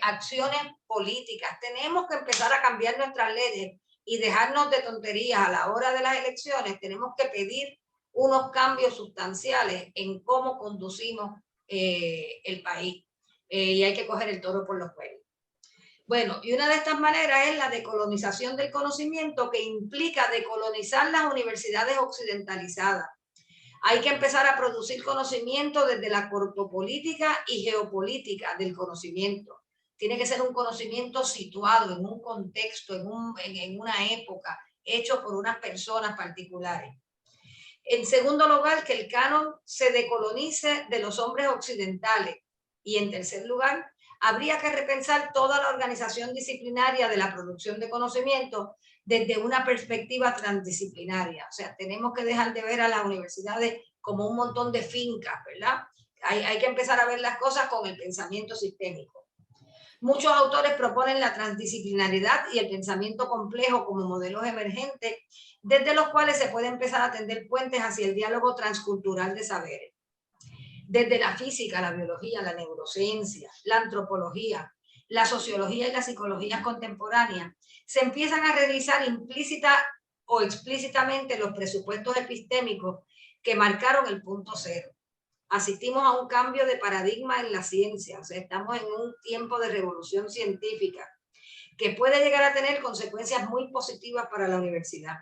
acciones políticas. Tenemos que empezar a cambiar nuestras leyes y dejarnos de tonterías a la hora de las elecciones. Tenemos que pedir unos cambios sustanciales en cómo conducimos el país. Y hay que coger el toro por los cuernos. Bueno, y una de estas maneras es la decolonización del conocimiento, que implica decolonizar las universidades occidentalizadas. Hay que empezar a producir conocimiento desde la cortopolítica y geopolítica del conocimiento. Tiene que ser un conocimiento situado en un contexto, en una época, hecho por unas personas particulares. En segundo lugar, que el canon se decolonice de los hombres occidentales. Y en tercer lugar, habría que repensar toda la organización disciplinaria de la producción de conocimiento desde una perspectiva transdisciplinaria. O sea, tenemos que dejar de ver a las universidades como un montón de fincas, ¿verdad? Hay que empezar a ver las cosas con el pensamiento sistémico. Muchos autores proponen la transdisciplinaridad y el pensamiento complejo como modelos emergentes, desde los cuales se puede empezar a tender puentes hacia el diálogo transcultural de saberes. Desde la física, la biología, la neurociencia, la antropología, la sociología y la psicología contemporánea, se empiezan a revisar implícita o explícitamente los presupuestos epistémicos que marcaron el punto cero. Asistimos a un cambio de paradigma en la ciencia, o sea, estamos en un tiempo de revolución científica que puede llegar a tener consecuencias muy positivas para la universidad.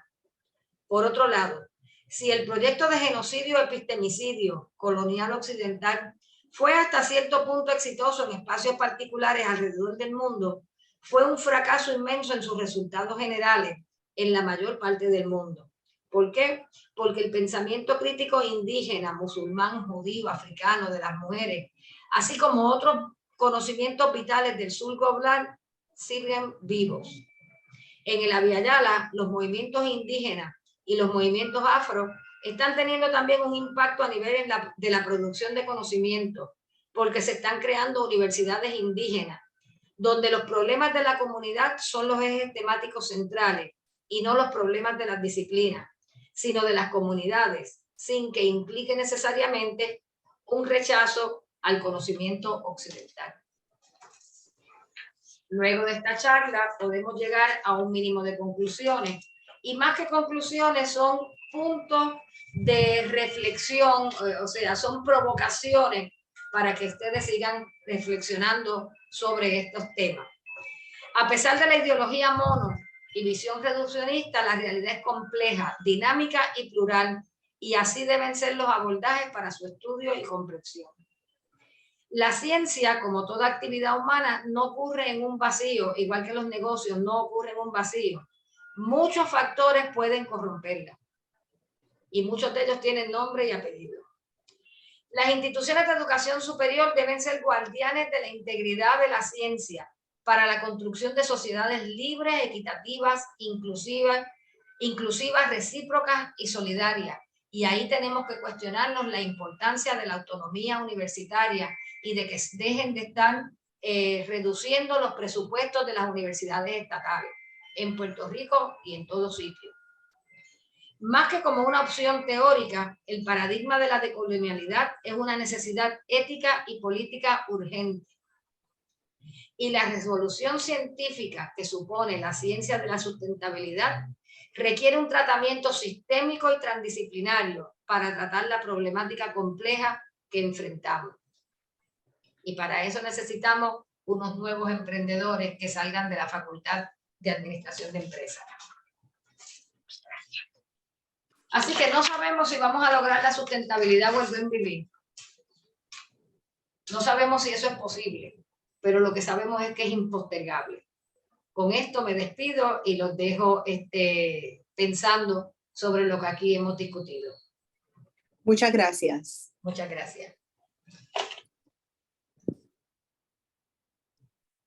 Por otro lado, si el proyecto de genocidio epistemicidio colonial occidental fue hasta cierto punto exitoso en espacios particulares alrededor del mundo, fue un fracaso inmenso en sus resultados generales en la mayor parte del mundo. ¿Por qué? Porque el pensamiento crítico indígena, musulmán, judío, africano, de las mujeres, así como otros conocimientos vitales del sur global, siguen vivos. En el Abya Yala, los movimientos indígenas y los movimientos afro están teniendo también un impacto a nivel de la producción de conocimiento, porque se están creando universidades indígenas, donde los problemas de la comunidad son los ejes temáticos centrales y no los problemas de las disciplinas, sino de las comunidades, sin que implique necesariamente un rechazo al conocimiento occidental. Luego de esta charla podemos llegar a un mínimo de conclusiones, y más que conclusiones son puntos de reflexión, o sea, son provocaciones para que ustedes sigan reflexionando sobre estos temas. A pesar de la ideología mono y visión reduccionista, la realidad es compleja, dinámica y plural, y así deben ser los abordajes para su estudio y comprensión. La ciencia, como toda actividad humana, no ocurre en un vacío, igual que los negocios no ocurren en un vacío. Muchos factores pueden corromperla, y muchos de ellos tienen nombre y apellido. Las instituciones de educación superior deben ser guardianes de la integridad de la ciencia para la construcción de sociedades libres, equitativas, inclusivas, recíprocas y solidarias. Y ahí tenemos que cuestionarnos la importancia de la autonomía universitaria y de que dejen de estar reduciendo los presupuestos de las universidades estatales en Puerto Rico y en todo sitio. Más que como una opción teórica, el paradigma de la decolonialidad es una necesidad ética y política urgente. Y la resolución científica que supone la ciencia de la sustentabilidad requiere un tratamiento sistémico y transdisciplinario para tratar la problemática compleja que enfrentamos. Y para eso necesitamos unos nuevos emprendedores que salgan de la Facultad de Administración de Empresas. Así que no sabemos si vamos a lograr la sustentabilidad o el buen vivir. No sabemos si eso es posible, pero lo que sabemos es que es impostergable. Con esto me despido y los dejo pensando sobre lo que aquí hemos discutido. Muchas gracias. Muchas gracias.